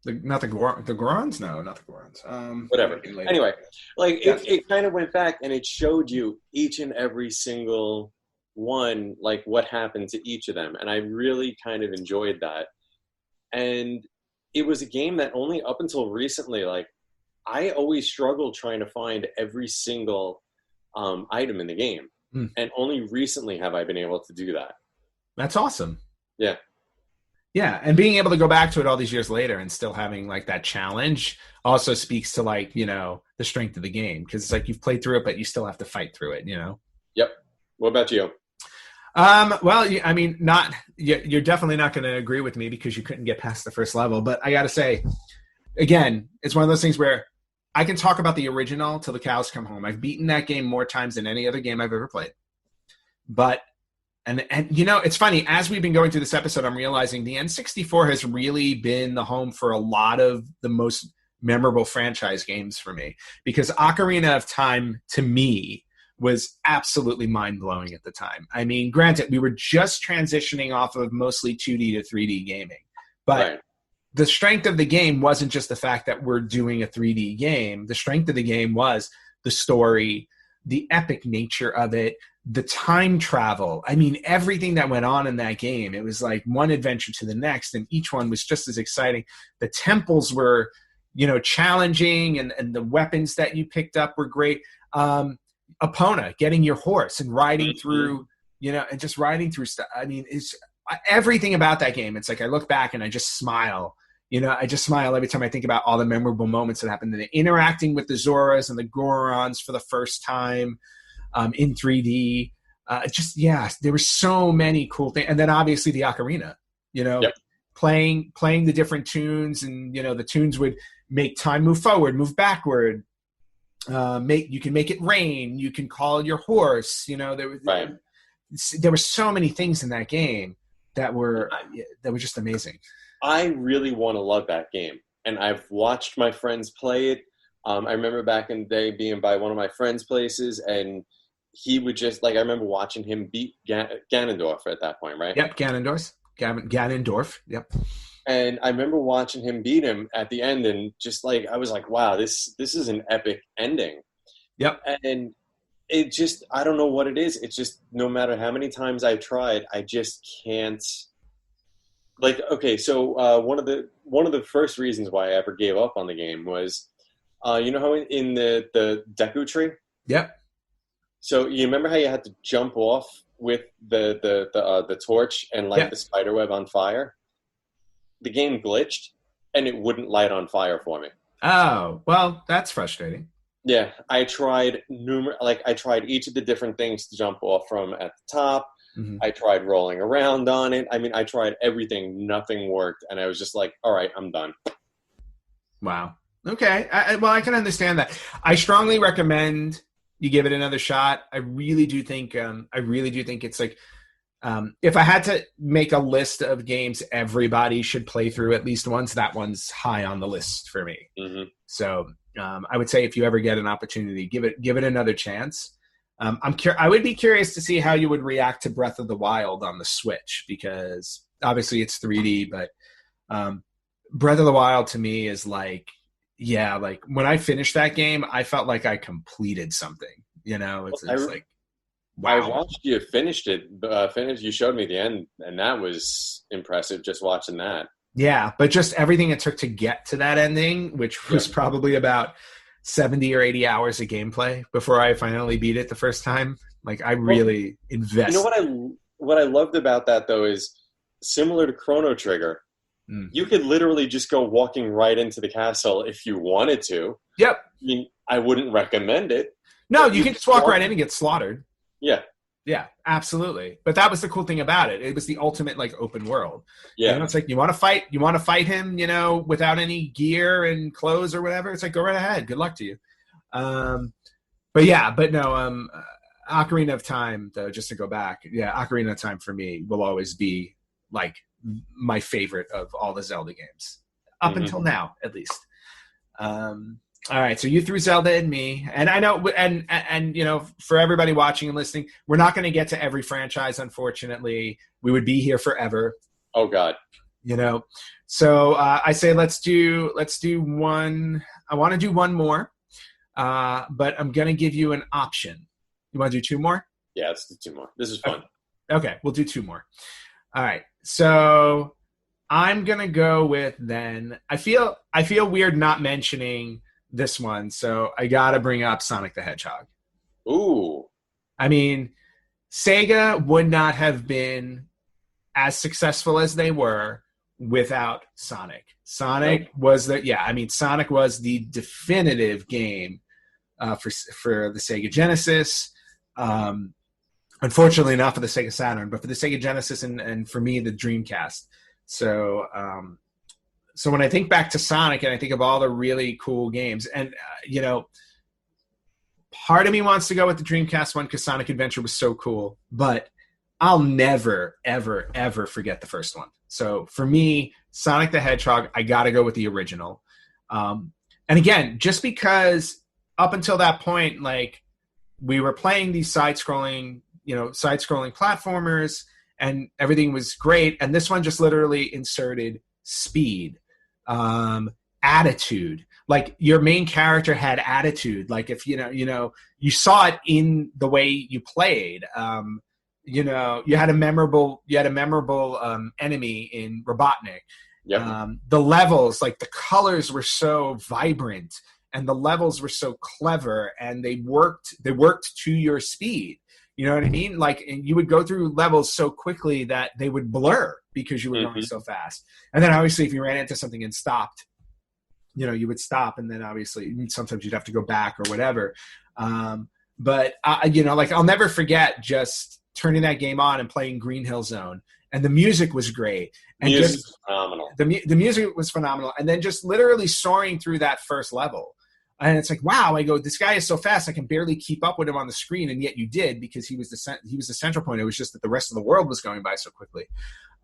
not the Gorons? No, not the Gorons. Whatever. Anyway, like it kind of went back and it showed you each and every single one, like what happened to each of them, and I really kind of enjoyed that. And it was a game that only up until recently, like, I always struggled trying to find every single item in the game. And only recently have I been able to do that. That's awesome. Yeah. Yeah, and being able to go back to it all these years later and still having like that challenge also speaks to like, you know, the strength of the game, because it's like you've played through it, but you still have to fight through it, you know? Yep. What about you? Well, I mean, you're definitely not going to agree with me because you couldn't get past the first level, but I got to say, again, it's one of those things where I can talk about the original till the cows come home. I've beaten that game more times than any other game I've ever played. But And you know, it's funny, as we've been going through this episode, I'm realizing the N64 has really been the home for a lot of the most memorable franchise games for me, because Ocarina of Time, to me, was absolutely mind-blowing at the time. I mean, granted, we were just transitioning off of mostly 2D to 3D gaming, but the strength of the game wasn't just the fact that we're doing a 3D game. The strength of the game was the story, the epic nature of it, the time travel. I mean, everything that went on in that game, it was like one adventure to the next, and each one was just as exciting. The temples were, you know, challenging, and the weapons that you picked up were great. Epona, getting your horse and riding through, you know, and just riding through stuff. I mean, it's everything about that game. It's like I look back and I just smile. You know, I just smile every time I think about all the memorable moments that happened. And interacting with the Zoras and the Gorons for the first time in 3D. There were so many cool things. And then obviously the Ocarina, you know, playing the different tunes, and, you know, the tunes would make time move forward, move backward. You can make it rain. You can call your horse. You know, there were so many things in that game that were just amazing. I really want to love that game, and I've watched my friends play it. I remember back in the day being by one of my friends' places, and he would just, like, I remember watching him beat Ganondorf at that point, right? Yep, Ganondorf. Yep. And I remember watching him beat him at the end, and just like, I was like, wow, this is an epic ending. Yep. And it just, I don't know what it is. It's just, no matter how many times I've tried, I just can't. Like, okay, so one of the first reasons why I ever gave up on the game was, you know how in the Deku Tree? Yep. So you remember how you had to jump off with the torch and light the spider web on fire? The game glitched, and it wouldn't light on fire for me. Oh, well, that's frustrating. Yeah, I tried I tried each of the different things to jump off from at the top. Mm-hmm. I tried rolling around on it. I mean, I tried everything. Nothing worked, and I was just like, all right, I'm done. Wow. Okay. I can understand that. I strongly recommend you give it another shot. I really do think it's like, if I had to make a list of games everybody should play through at least once, that one's high on the list for me. Mm-hmm. So I would say if you ever get an opportunity, give it another chance. I would be curious to see how you would react to Breath of the Wild on the Switch, because obviously it's 3D, but Breath of the Wild to me is like, like when I finished that game, I felt like I completed something. You know, it's like, wow. I watched you finished it. You showed me the end, and that was impressive just watching that. Yeah, but just everything it took to get to that ending, which was probably about 70 or 80 hours of gameplay before I finally beat it the first time. Like, I really invested. You know what I loved about that, though, is similar to Chrono Trigger. You could literally just go walking right into the castle if you wanted to. Yep. I mean, I wouldn't recommend it. No, you can just walk right in and get slaughtered. Yeah. Yeah, absolutely. But that was the cool thing about it. It was the ultimate, like, open world. Yeah. You know, it's like, you want to fight him, you know, without any gear and clothes or whatever. It's like, go right ahead. Good luck to you. But no, Ocarina of Time, though, just to go back. Yeah, Ocarina of Time for me will always be, like, my favorite of all the Zelda games. Up until now, at least. All right, so you threw Zelda and me, and I know, and you know, for everybody watching and listening, we're not going to get to every franchise, unfortunately. We would be here forever. Oh God, you know. So I say let's do one. I want to do one more, but I'm going to give you an option. You want to do two more? Yeah, let's do two more. This is fun. Okay, we'll do two more. All right, so I'm gonna go with then. I feel weird not mentioning this one, so I gotta bring up Sonic the Hedgehog. Ooh. I mean, Sega would not have been as successful as they were without Sonic. Nope. Sonic was the definitive game for the Sega Genesis. Unfortunately, not for the Sega Saturn, but for the Sega Genesis and for me, the Dreamcast. So, so when I think back to Sonic and I think of all the really cool games, and part of me wants to go with the Dreamcast one because Sonic Adventure was so cool, but I'll never, ever, ever forget the first one. So for me, Sonic the Hedgehog, I got to go with the original. And again, just because up until that point, like we were playing these side-scrolling platformers, and everything was great. And this one just literally inserted speed, attitude. Like your main character had attitude. Like if you saw it in the way you played. You had a memorable enemy in Robotnik. Yep. The levels, like the colors were so vibrant and the levels were so clever, and they worked to your speed. You know what I mean? Like, and you would go through levels so quickly that they would blur because you were going so fast. And then obviously if you ran into something and stopped, you would stop, and then obviously sometimes you'd have to go back or whatever. But I'll never forget just turning that game on and playing Green Hill Zone, and the music was great. And Music was phenomenal. The music was phenomenal, and then just literally soaring through that first level. And it's like, wow, I go, this guy is so fast, I can barely keep up with him on the screen, and yet you did, because he was the central point. It was just that the rest of the world was going by so quickly.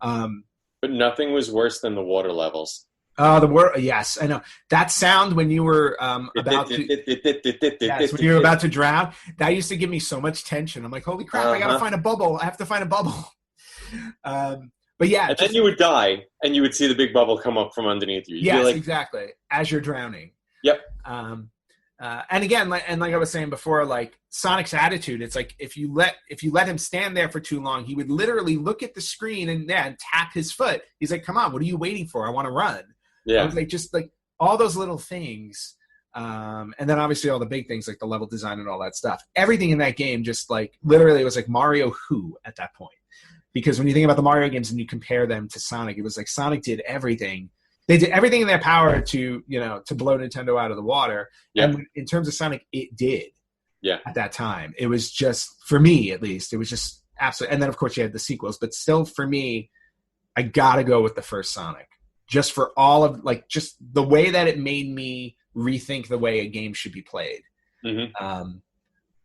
But nothing was worse than the water levels. Oh, the word, yes, I know that sound when you were about to drown. That used to give me so much tension. I'm like, holy crap, I gotta find a bubble. I have to find a bubble. But yeah, and then you would die, and you would see the big bubble come up from underneath you. Yes, exactly, as you're drowning. Yep. And again, like I was saying before, like Sonic's attitude, it's like if you let him stand there for too long, he would literally look at the screen and then tap his foot. He's like, "Come on, what are you waiting for? I want to run." Yeah. I was like, just like all those little things, and then obviously all the big things like the level design and all that stuff. Everything in that game just like literally was like Mario Who at that point, because when you think about the Mario games and you compare them to Sonic, it was like Sonic did everything. They did everything in their power to blow Nintendo out of the water. Yeah. And in terms of Sonic, it did. Yeah. At that time, it was just, for me at least, it was just absolutely. And then of course you had the sequels, but still for me, I gotta go with the first Sonic, just for all of like just the way that it made me rethink the way a game should be played. Mm-hmm.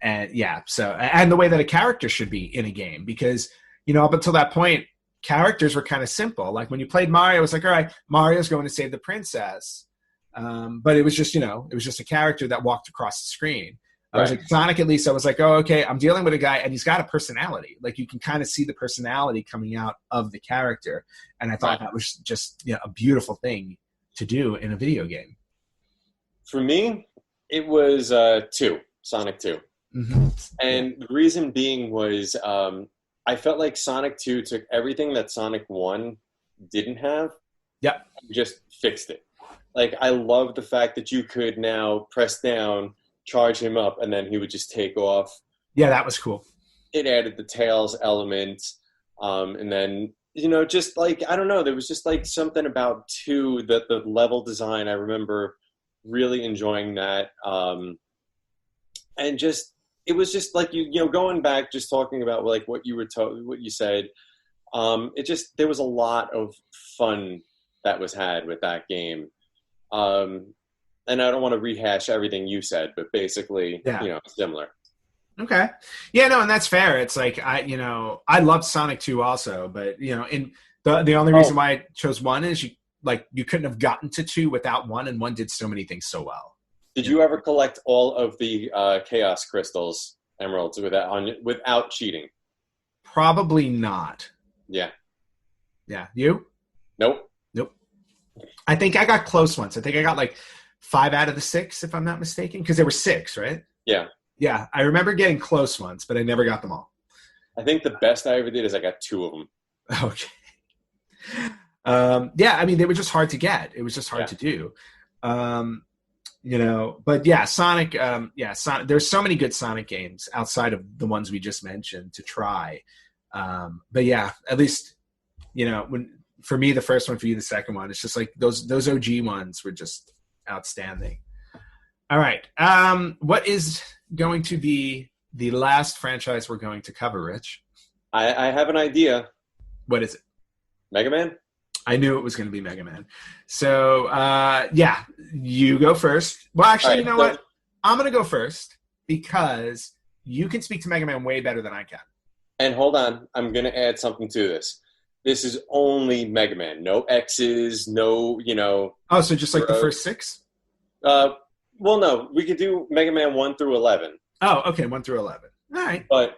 And yeah, so and the way that a character should be in a game, because up until that point, characters were kind of simple. Like when you played Mario, it was like, all right, Mario's going to save the princess. But it was just, a character that walked across the screen. I was like, Sonic, at least I was like, oh, okay, I'm dealing with a guy and he's got a personality. Like you can kind of see the personality coming out of the character. And I thought that was just a beautiful thing to do in a video game. For me, it was Sonic 2. Mm-hmm. And the reason being was, I felt like Sonic 2 took everything that Sonic 1 didn't have. Yep. Just fixed it. Like, I love the fact that you could now press down, charge him up, and then he would just take off. Yeah, that was cool. It added the Tails element. And then, just like, I don't know, there was just like something about 2 that the level design, I remember really enjoying that. And just, it was just like going back, just talking about like what you were what you said. There was a lot of fun that was had with that game. And I don't want to rehash everything you said, but basically, similar. Okay, yeah, no, and that's fair. It's like I loved Sonic 2 also, but in the only reason why I chose 1 is you couldn't have gotten to 2 without 1, and 1 did so many things so well. Did you ever collect all of the Chaos Crystals, Emeralds, without cheating? Probably not. Yeah. Yeah. You? Nope. I think I got close once. I think I got like 5 out of the 6, if I'm not mistaken, because there were 6, right? Yeah. Yeah. I remember getting close once, but I never got them all. I think the best I ever did is I got 2 of them. Okay. Yeah, I mean, they were just hard to get. It was just hard to do. But yeah, Sonic, Sonic, there's so many good Sonic games outside of the ones we just mentioned to try. But yeah, at least, for me, the first one, for you, the second one, it's just like those OG ones were just outstanding. All right. What is going to be the last franchise we're going to cover, Rich? I have an idea. What is it? Mega Man? I knew it was going to be Mega Man. So, you go first. Well, actually, you know what? I'm going to go first because you can speak to Mega Man way better than I can. And hold on. I'm going to add something to this. This is only Mega Man. No X's, no, Oh, so just like the first 6? Well, no. We could do Mega Man 1 through 11. Oh, okay. 1 through 11. All right. But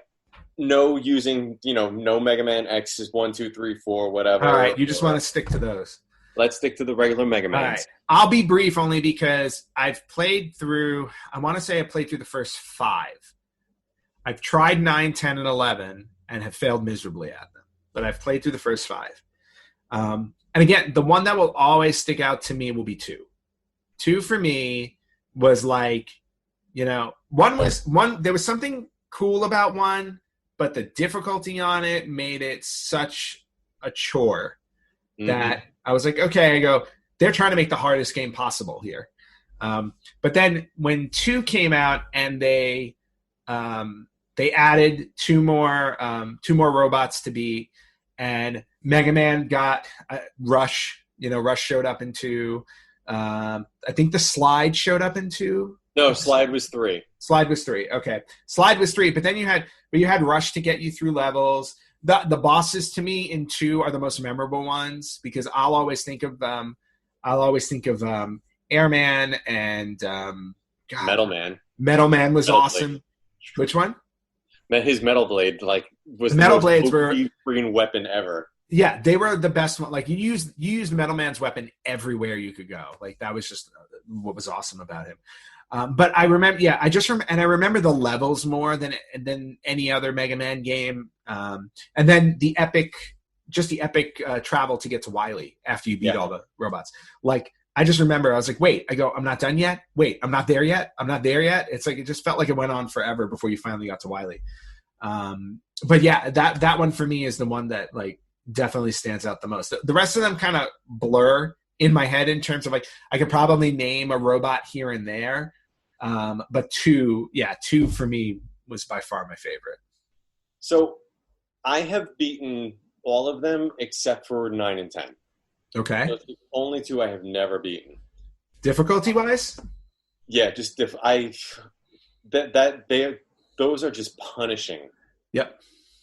no using, no Mega Man X's 1, 2, 3, 4, whatever. All right. You just want to stick to those. Let's stick to the regular Mega Mans. All right. I'll be brief only because I've played through, I want to say I played through the first 5. I've tried 9, 10, and 11 and have failed miserably at them. But I've played through the first 5. And again, the one that will always stick out to me will be 2. 2 for me was like, there was something cool about 1, but the difficulty on it made it such a chore that I was like, okay, they're trying to make the hardest game possible here. But then when 2 came out and they added two more robots to beat, and Mega Man got Rush. Rush showed up in 2. I think the Slide showed up in 2. No, Slide was 3. Slide was 3. Okay, Slide was 3. But then you had Rush to get you through levels. The bosses to me in 2 are the most memorable ones because I'll always think of Airman and Metal Man. Metal Man was Metal awesome. Blade. Which one? His Metal Blade was the Metal most Blades were green weapon ever. Yeah, they were the best one. Like you used Metal Man's weapon everywhere you could go. Like that was just what was awesome about him. But I remember, I remember the levels more than any other Mega Man game. And then the epic travel to get to Wily after you beat all the robots. Like I just remember, I was like, wait, I'm not done yet. Wait, I'm not there yet. I'm not there yet. It's like it just felt like it went on forever before you finally got to Wily. But yeah, that one for me is the one that like definitely stands out the most. The rest of them kind of blur in my head in terms of like I could probably name a robot here and there. But 2 for me was by far my favorite. So I have beaten all of them except for 9 and 10. Okay. Those are the only 2 I have never beaten. Difficulty wise? Yeah, just those are just punishing. Yep.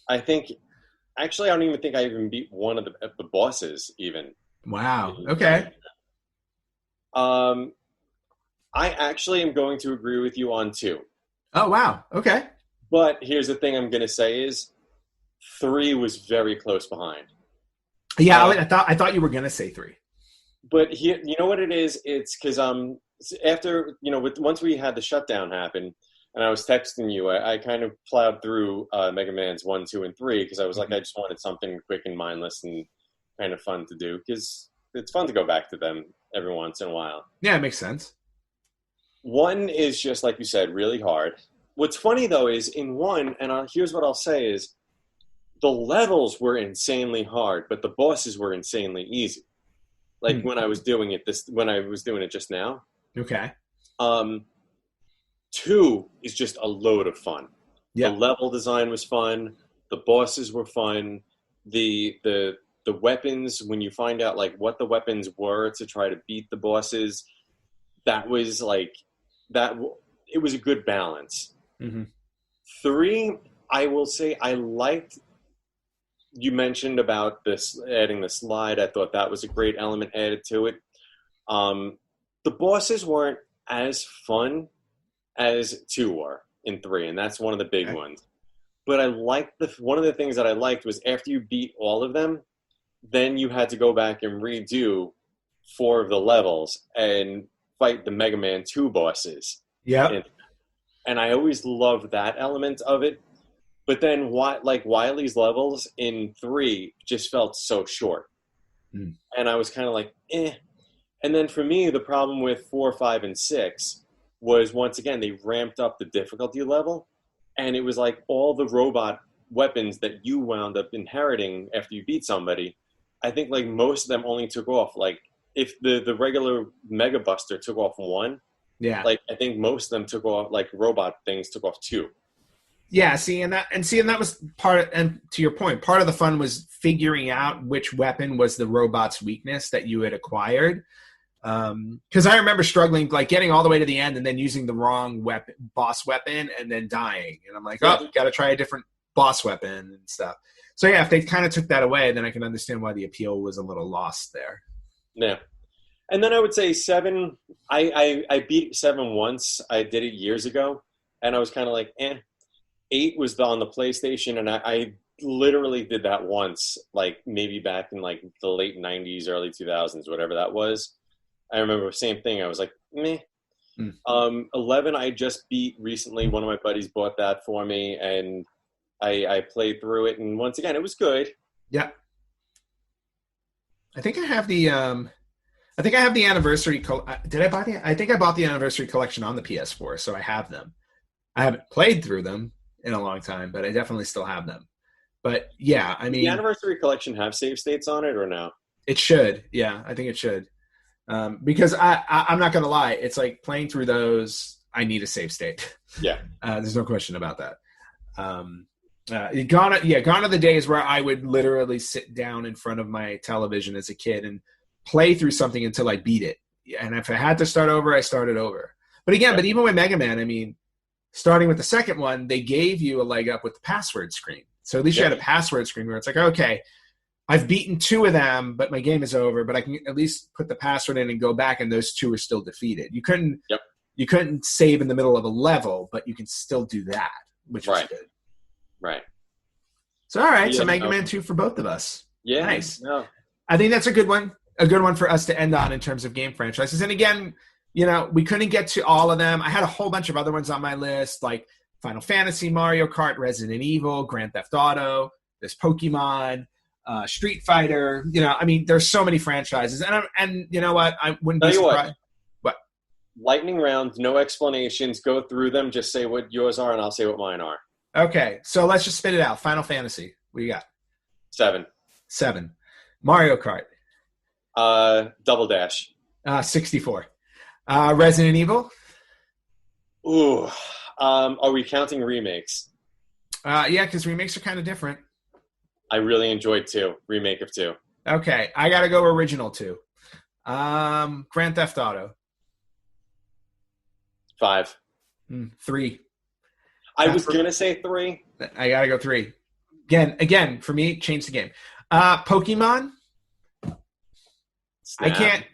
I don't even think I even beat one of the bosses even. Wow. Okay. I actually am going to agree with you on 2. Oh, wow. Okay. But here's the thing I'm going to say is 3 was very close behind. Yeah, I thought you were going to say 3. But here, you know what it is? It's because after, once we had the shutdown happen, and I was texting you, I kind of plowed through Mega Man's 1, 2, and 3 because I was like, I just wanted something quick and mindless and kind of fun to do because it's fun to go back to them every once in a while. Yeah, it makes sense. 1 is just, like you said, really hard. What's funny, though, is in 1, and here's what I'll say is, the levels were insanely hard, but the bosses were insanely easy. Like when I was doing it just now. Okay. 2 is just a load of fun. Yeah. The level design was fun. The bosses were fun. The weapons, when you find out like what the weapons were to try to beat the bosses, that was like that. It was a good balance. Mm-hmm. 3, I will say, I liked. You mentioned about this adding the slide. I thought that was a great element added to it. The bosses weren't as fun as 2 were in 3, and that's one of the big ones. But I liked one of the things that I liked was after you beat all of them, then you had to go back and redo 4 of the levels and fight the Mega Man 2 bosses. Yeah. And I always loved that element of it. But then Wily's levels in 3 just felt so short. And I was kind of like, eh. And then for me, the problem with 4, 5, and 6 was, once again, they ramped up the difficulty level, and it was like all the robot weapons that you wound up inheriting after you beat somebody. I think like most of them only took off like, if the regular Mega Buster took off 1, Yeah. like I think most of them took off, like robot things took off 2. Yeah, and that was and to your point, part of the fun was figuring out which weapon was the robot's weakness that you had acquired. Because I remember struggling, like getting all the way to the end and then using the wrong boss weapon, and then dying. And I'm like, got to try a different boss weapon and stuff. So yeah, if they kind of took that away, then I can understand why the appeal was a little lost there. Yeah. And then I would say 7, I beat 7 once. I did it years ago, and I was kind of like, eh. 8 was on the PlayStation, and I literally did that once, like maybe back in like the late 90s, early 2000s, whatever that was. I remember the same thing. I was like, meh. 11 I just beat recently. One of my buddies bought that for me, and I played through it, and once again, it was good. Yeah. I think I have the anniversary. Did I buy I think I bought the anniversary collection on the PS4, so I have them. I haven't played through them in a long time, but I definitely still have them. But yeah, I mean, the anniversary collection have save states on it or no? It should. Yeah, I think it should. Because I'm not going to lie, it's like playing through those, I need a save state. Yeah. There's no question about that. Gone are the days where I would literally sit down in front of my television as a kid and play through something until I beat it. And if I had to start over, I started over. But again, but even with Mega Man, I mean, starting with the second one, they gave you a leg up with the password screen. So at least you had a password screen where it's like, okay, I've beaten 2 of them, but my game is over, but I can at least put the password in and go back, and those 2 are still defeated. You couldn't save in the middle of a level, but you can still do that, which is good. Right. So, all right. So Mega Man 2 for both of us. Yeah. Nice. No. I think that's a good one for us to end on in terms of game franchises. And again, you know, we couldn't get to all of them. I had a whole bunch of other ones on my list, like Final Fantasy, Mario Kart, Resident Evil, Grand Theft Auto, there's Pokemon, Street Fighter. You know, I mean, there's so many franchises. And you know what? I wouldn't be surprised. What? Lightning round, no explanations. Go through them. Just say what yours are, and I'll say what mine are. Okay, so let's just spit it out. Final Fantasy. What do you got? 7. Mario Kart. Double Dash. 64. Resident Evil. Ooh. Are we counting remakes? Yeah, because remakes are kind of different. I really enjoyed 2. Remake of 2. Okay, I got to go original 2. Grand Theft Auto. 5. 3. I was going to say 3. I got to go 3. Again, for me, change the game. Pokemon. Snap. I can't.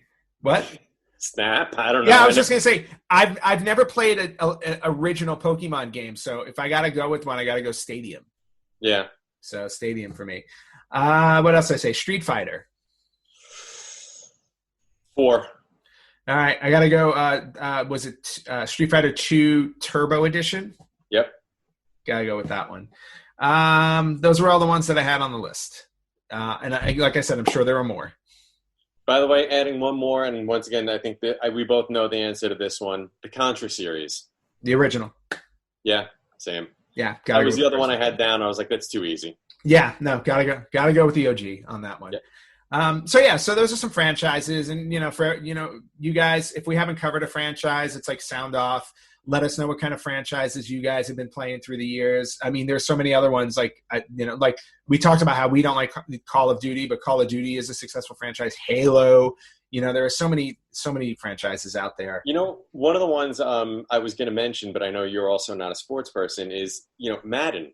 What? Snap. I don't know. Yeah, I was just gonna say I've never played an original Pokemon game, so if I gotta go with one, I gotta go Stadium. Yeah. So Stadium for me. What else did I say? Street Fighter. 4. All right, I gotta go. Was it Street Fighter 2 Turbo Edition? Yep. Gotta go with that one. Those were all the ones that I had on the list, and like I said, I'm sure there are more. By the way, adding one more, and once again, I think that we both know the answer to this one. The Contra series. The original. Yeah, same. Yeah, that was the other one I had down. I was like, that's too easy. Yeah, no, gotta go with the OG on that one. Yeah. So those are some franchises, and for you guys, if we haven't covered a franchise, it's like sound off. Let us know what kind of franchises you guys have been playing through the years. I mean, there's so many other ones. Like we talked about how we don't like Call of Duty, but Call of Duty is a successful franchise. Halo. There are so many franchises out there. One of the ones I was going to mention, but I know you're also not a sports person, is Madden.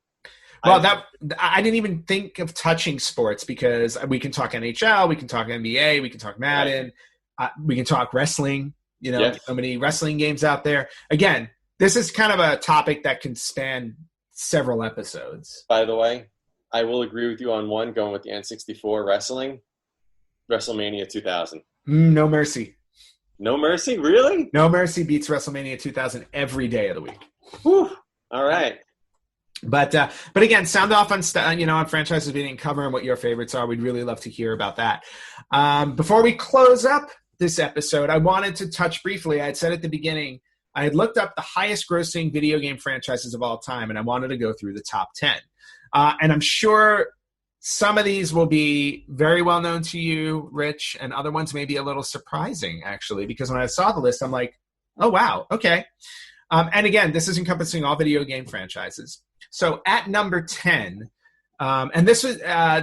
Well, I didn't even think of touching sports because we can talk NHL, we can talk NBA, we can talk Madden, we can talk wrestling. So many wrestling games out there. Again, this is kind of a topic that can span several episodes. By the way, I will agree with you on one, going with the N64 wrestling, WrestleMania 2000. No mercy. No mercy? Really? No mercy beats WrestleMania 2000 every day of the week. Whew. All right. But again, sound off on on franchises we didn't cover and what your favorites are. We'd really love to hear about that. Before we close up this episode, I wanted to touch briefly. I had said at the beginning, I had looked up the highest grossing video game franchises of all time, and I wanted to go through the top 10. And I'm sure some of these will be very well known to you, Rich, and other ones may be a little surprising, actually, because when I saw the list, I'm like, oh, wow, okay. And again, this is encompassing all video game franchises. So at number 10, and this was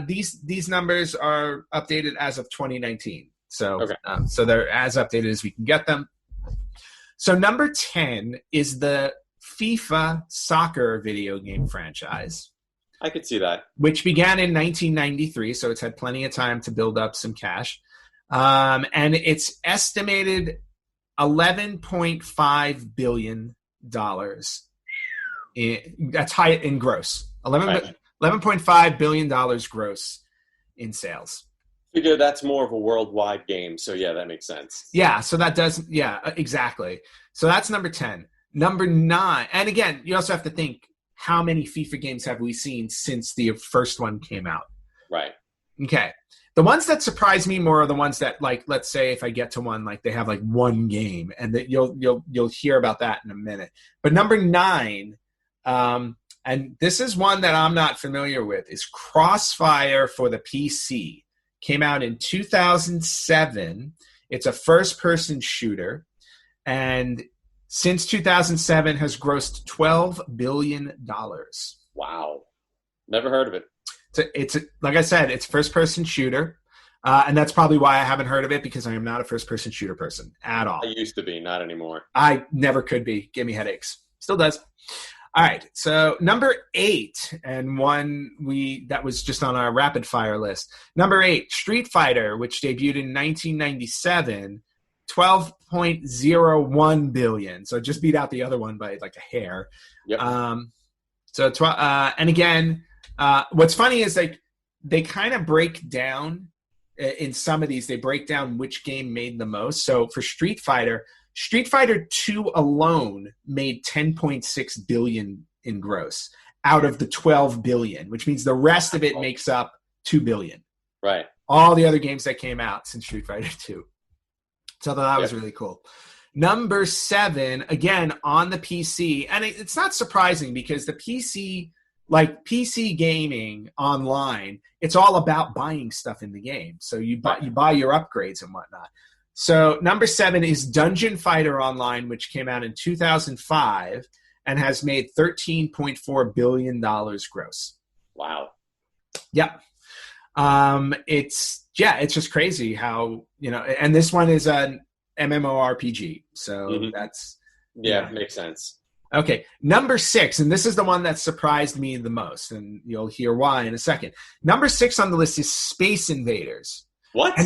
these numbers are updated as of 2019. So okay. So they're as updated as we can get them. So number 10 is the FIFA soccer video game franchise. I could see that. Which began in 1993, so it's had plenty of time to build up some cash. And it's estimated $11.5 billion. That's high in gross. $11.5 billion gross in sales. Figure that's more of a worldwide game, so yeah, that makes sense. Yeah, so that does, yeah, exactly. So that's number 10. Number 9, and again, you also have to think, how many FIFA games have we seen since the first one came out? Right. Okay. The ones that surprise me more are the ones that, like, let's say if I get to one, like they have like one game, and that you'll hear about that in a minute. But number 9, and this is one that I'm not familiar with, is Crossfire for the PC. Came out in 2007. It's a first-person shooter, and since 2007 has grossed $12 billion. Wow. Never heard of it. It's like I said, it's a first-person shooter, and that's probably why I haven't heard of it, because I am not a first-person shooter person at all. I used to be, not anymore. I never could be. Give me headaches. Still does. All right, so number 8, and one that was just on our rapid-fire list. Number 8, Street Fighter, which debuted in 1997, $12.01 billion. So just beat out the other one by like a hair. Yep. And again, what's funny is like they kind of break down in some of these. They break down which game made the most. So for Street Fighter 2 alone made $10.6 billion in gross out of the $12 billion, which means the rest of it makes up $2 billion. Right. All the other games that came out since Street Fighter 2. So that was really cool. Number 7, again, on the PC. And it's not surprising because the PC, like PC gaming online, it's all about buying stuff in the game. So you buy your upgrades and whatnot. So number 7 is Dungeon Fighter Online, which came out in 2005 and has made $13.4 billion gross. Wow. Yep. It's just crazy how, and this one is an MMORPG. So that's. Yeah, makes sense. Okay. Number 6, and this is the one that surprised me the most, and you'll hear why in a second. Number 6 on the list is Space Invaders. What?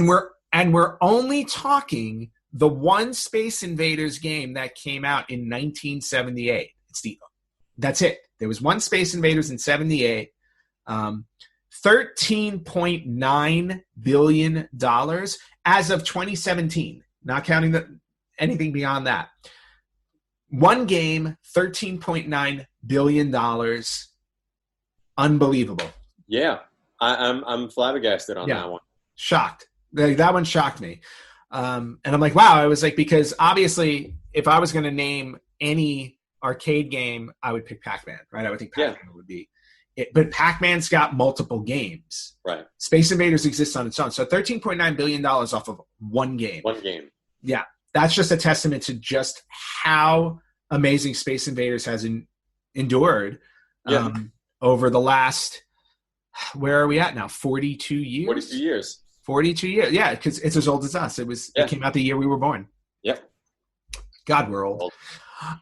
And we're only talking the one Space Invaders game that came out in 1978. That's it. There was one Space Invaders in 78. $13.9 billion as of 2017, not counting anything beyond that. One game, $13.9 billion. Unbelievable. Yeah, I'm flabbergasted on that one. Shocked. That one shocked me. And I'm like, wow. I was like, because obviously if I was going to name any arcade game, I would pick Pac-Man, right? I would think Pac-Man would be it. But Pac-Man's got multiple games. Right. Space Invaders exists on its own. So $13.9 billion off of one game. One game. Yeah. That's just a testament to just how amazing Space Invaders has endured over the last, where are we at now? 42 years? 42 years. 42 years. Yeah, because it's as old as us. It came out the year we were born. Yep. God, we're old.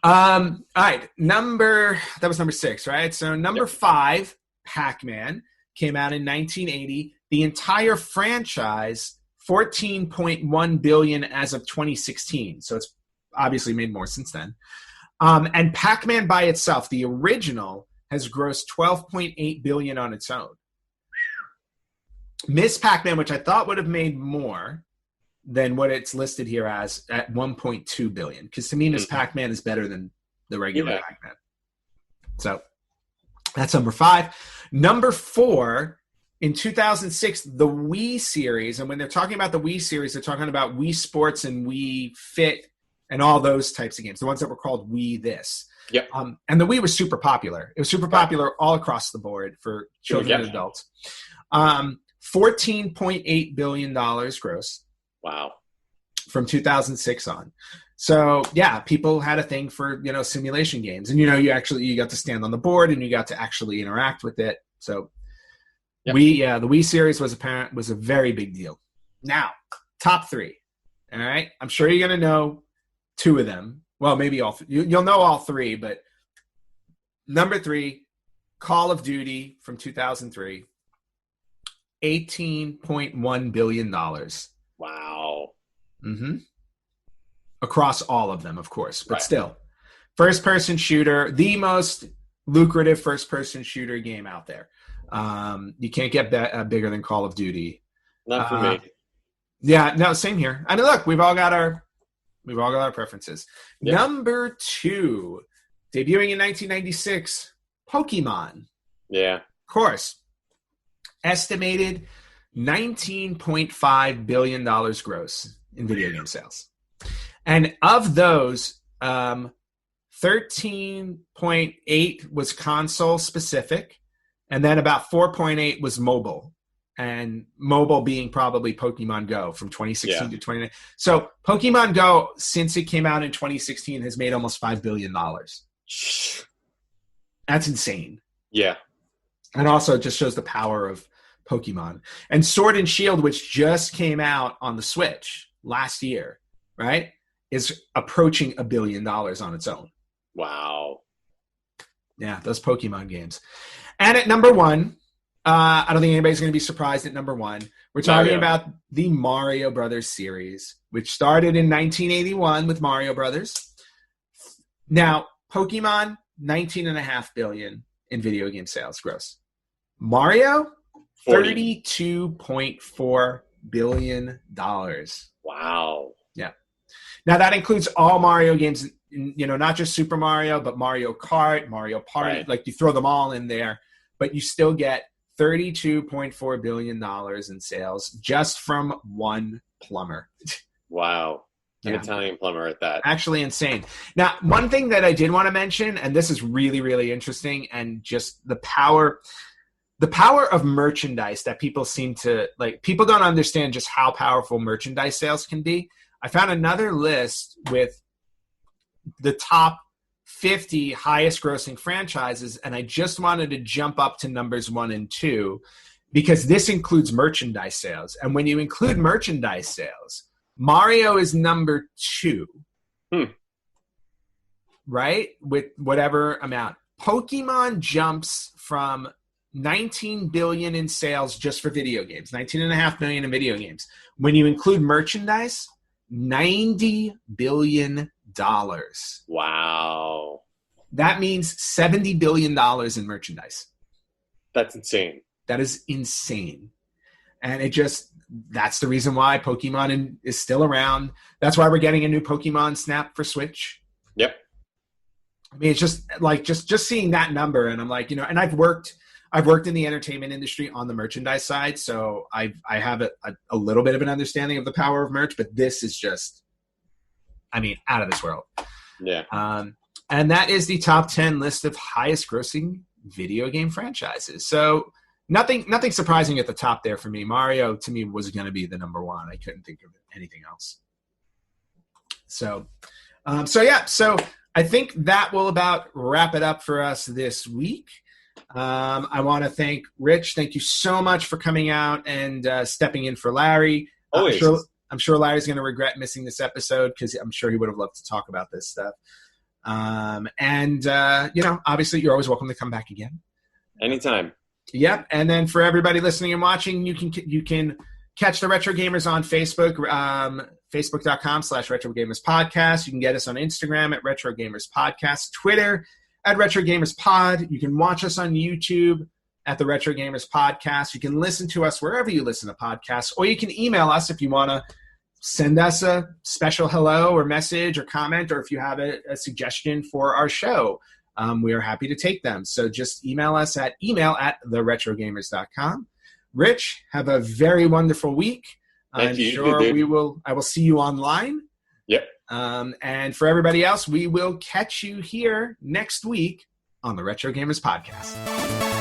All right. That was number 6, right? So number 5, Pac-Man, came out in 1980. The entire franchise, $14.1 billion as of 2016. So it's obviously made more since then. And Pac-Man by itself, the original, has grossed $12.8 billion on its own. Miss Pac-Man, which I thought would have made more than what it's listed here as, at $1.2 billion. Because to me, Miss Pac-Man is better than the regular Pac-Man. So, That's number 5. Number 4, in 2006, the Wii series. And when they're talking about the Wii series, they're talking about Wii Sports and Wii Fit and all those types of games, the ones that were called Wii This. Yep. And the Wii was super popular. It was super popular all across the board for children and adults. $14.8 billion gross. Wow. From 2006 on. So yeah, people had a thing for, simulation games, and you got to stand on the board and you got to actually interact with it. So the Wii series was a very big deal. Now, top 3. All right. I'm sure you're going to know 2 of them. Well, maybe all. You'll know all 3, but number 3, Call of Duty from 2003, $18.1 billion. Wow. Mm-hmm. Across all of them, of course, but still. First-person shooter, the most lucrative first-person shooter game out there. You can't get bigger than Call of Duty. Not for me. Yeah, no, same here. I mean, look, we've all got our preferences. Yep. Number 2, debuting in 1996, Pokemon. Yeah. Of course. Estimated $19.5 billion gross in video game sales. And of those, 13.8 was console specific, and then about 4.8 was mobile. And mobile being probably Pokemon Go from 2016 to 2019. So Pokemon Go, since it came out in 2016, has made almost $5 billion. That's insane. Yeah. And also it just shows the power of Pokemon. And Sword and Shield, which just came out on the Switch last year, right, is approaching $1 billion on its own. Wow. Yeah, those Pokemon games. And at number 1, I don't think anybody's going to be surprised at number 1. We're talking about the Mario Brothers series, which started in 1981 with Mario Brothers. Now, Pokemon, $19.5 billion in video game sales gross. Mario, $32.4 billion. Wow. Yeah. Now, that includes all Mario games, not just Super Mario, but Mario Kart, Mario Party. Right. Like, you throw them all in there, but you still get $32.4 billion in sales just from one plumber. Wow. An Italian plumber at that. Actually insane. Now, one thing that I did want to mention, and this is really, really interesting, and just the power of merchandise that people seem to, like, people don't understand just how powerful merchandise sales can be. I found another list with the top 50 highest grossing franchises, and I just wanted to jump up to numbers 1 and 2 because this includes merchandise sales. And when you include merchandise sales, Mario is number 2, right? With whatever amount. Pokemon jumps from 19 billion in sales just for video games, 19.5 billion in video games. When you include merchandise, $90 billion. Wow. That means $70 billion in merchandise. That's insane. That is insane. And that's the reason why Pokemon is still around. That's why we're getting a new Pokemon Snap for Switch. Yep. I mean, it's just like, just seeing that number, and I'm like, and I've worked in the entertainment industry on the merchandise side, so I have a little bit of an understanding of the power of merch, but this is just, out of this world. Yeah. And that is the top 10 list of highest grossing video game franchises. So nothing surprising at the top there for me. Mario, to me, was going to be the number 1. I couldn't think of anything else. So I think that will about wrap it up for us this week. I want to thank Rich. Thank you so much for coming out and stepping in for Larry. Always. I'm sure Larry's going to regret missing this episode because I'm sure he would have loved to talk about this stuff. Obviously you're always welcome to come back again. Anytime. Yep. And then for everybody listening and watching, you can catch the Retro Gamers on Facebook, facebook.com/Retro Gamers Podcast. You can get us on Instagram at Retro Gamers Podcast, Twitter at Retro Gamers Pod. You can watch us on YouTube at the Retro Gamers Podcast. You can listen to us wherever you listen to podcasts, or you can email us if you want to send us a special hello or message or comment, or if you have a suggestion for our show. we are happy to take them. So just email us at email@theretrogamers.com. Rich, have a very wonderful week. Thank I'm you. sure I will see you online. Yep. And for everybody else, we will catch you here next week on the Retro Gamers Podcast.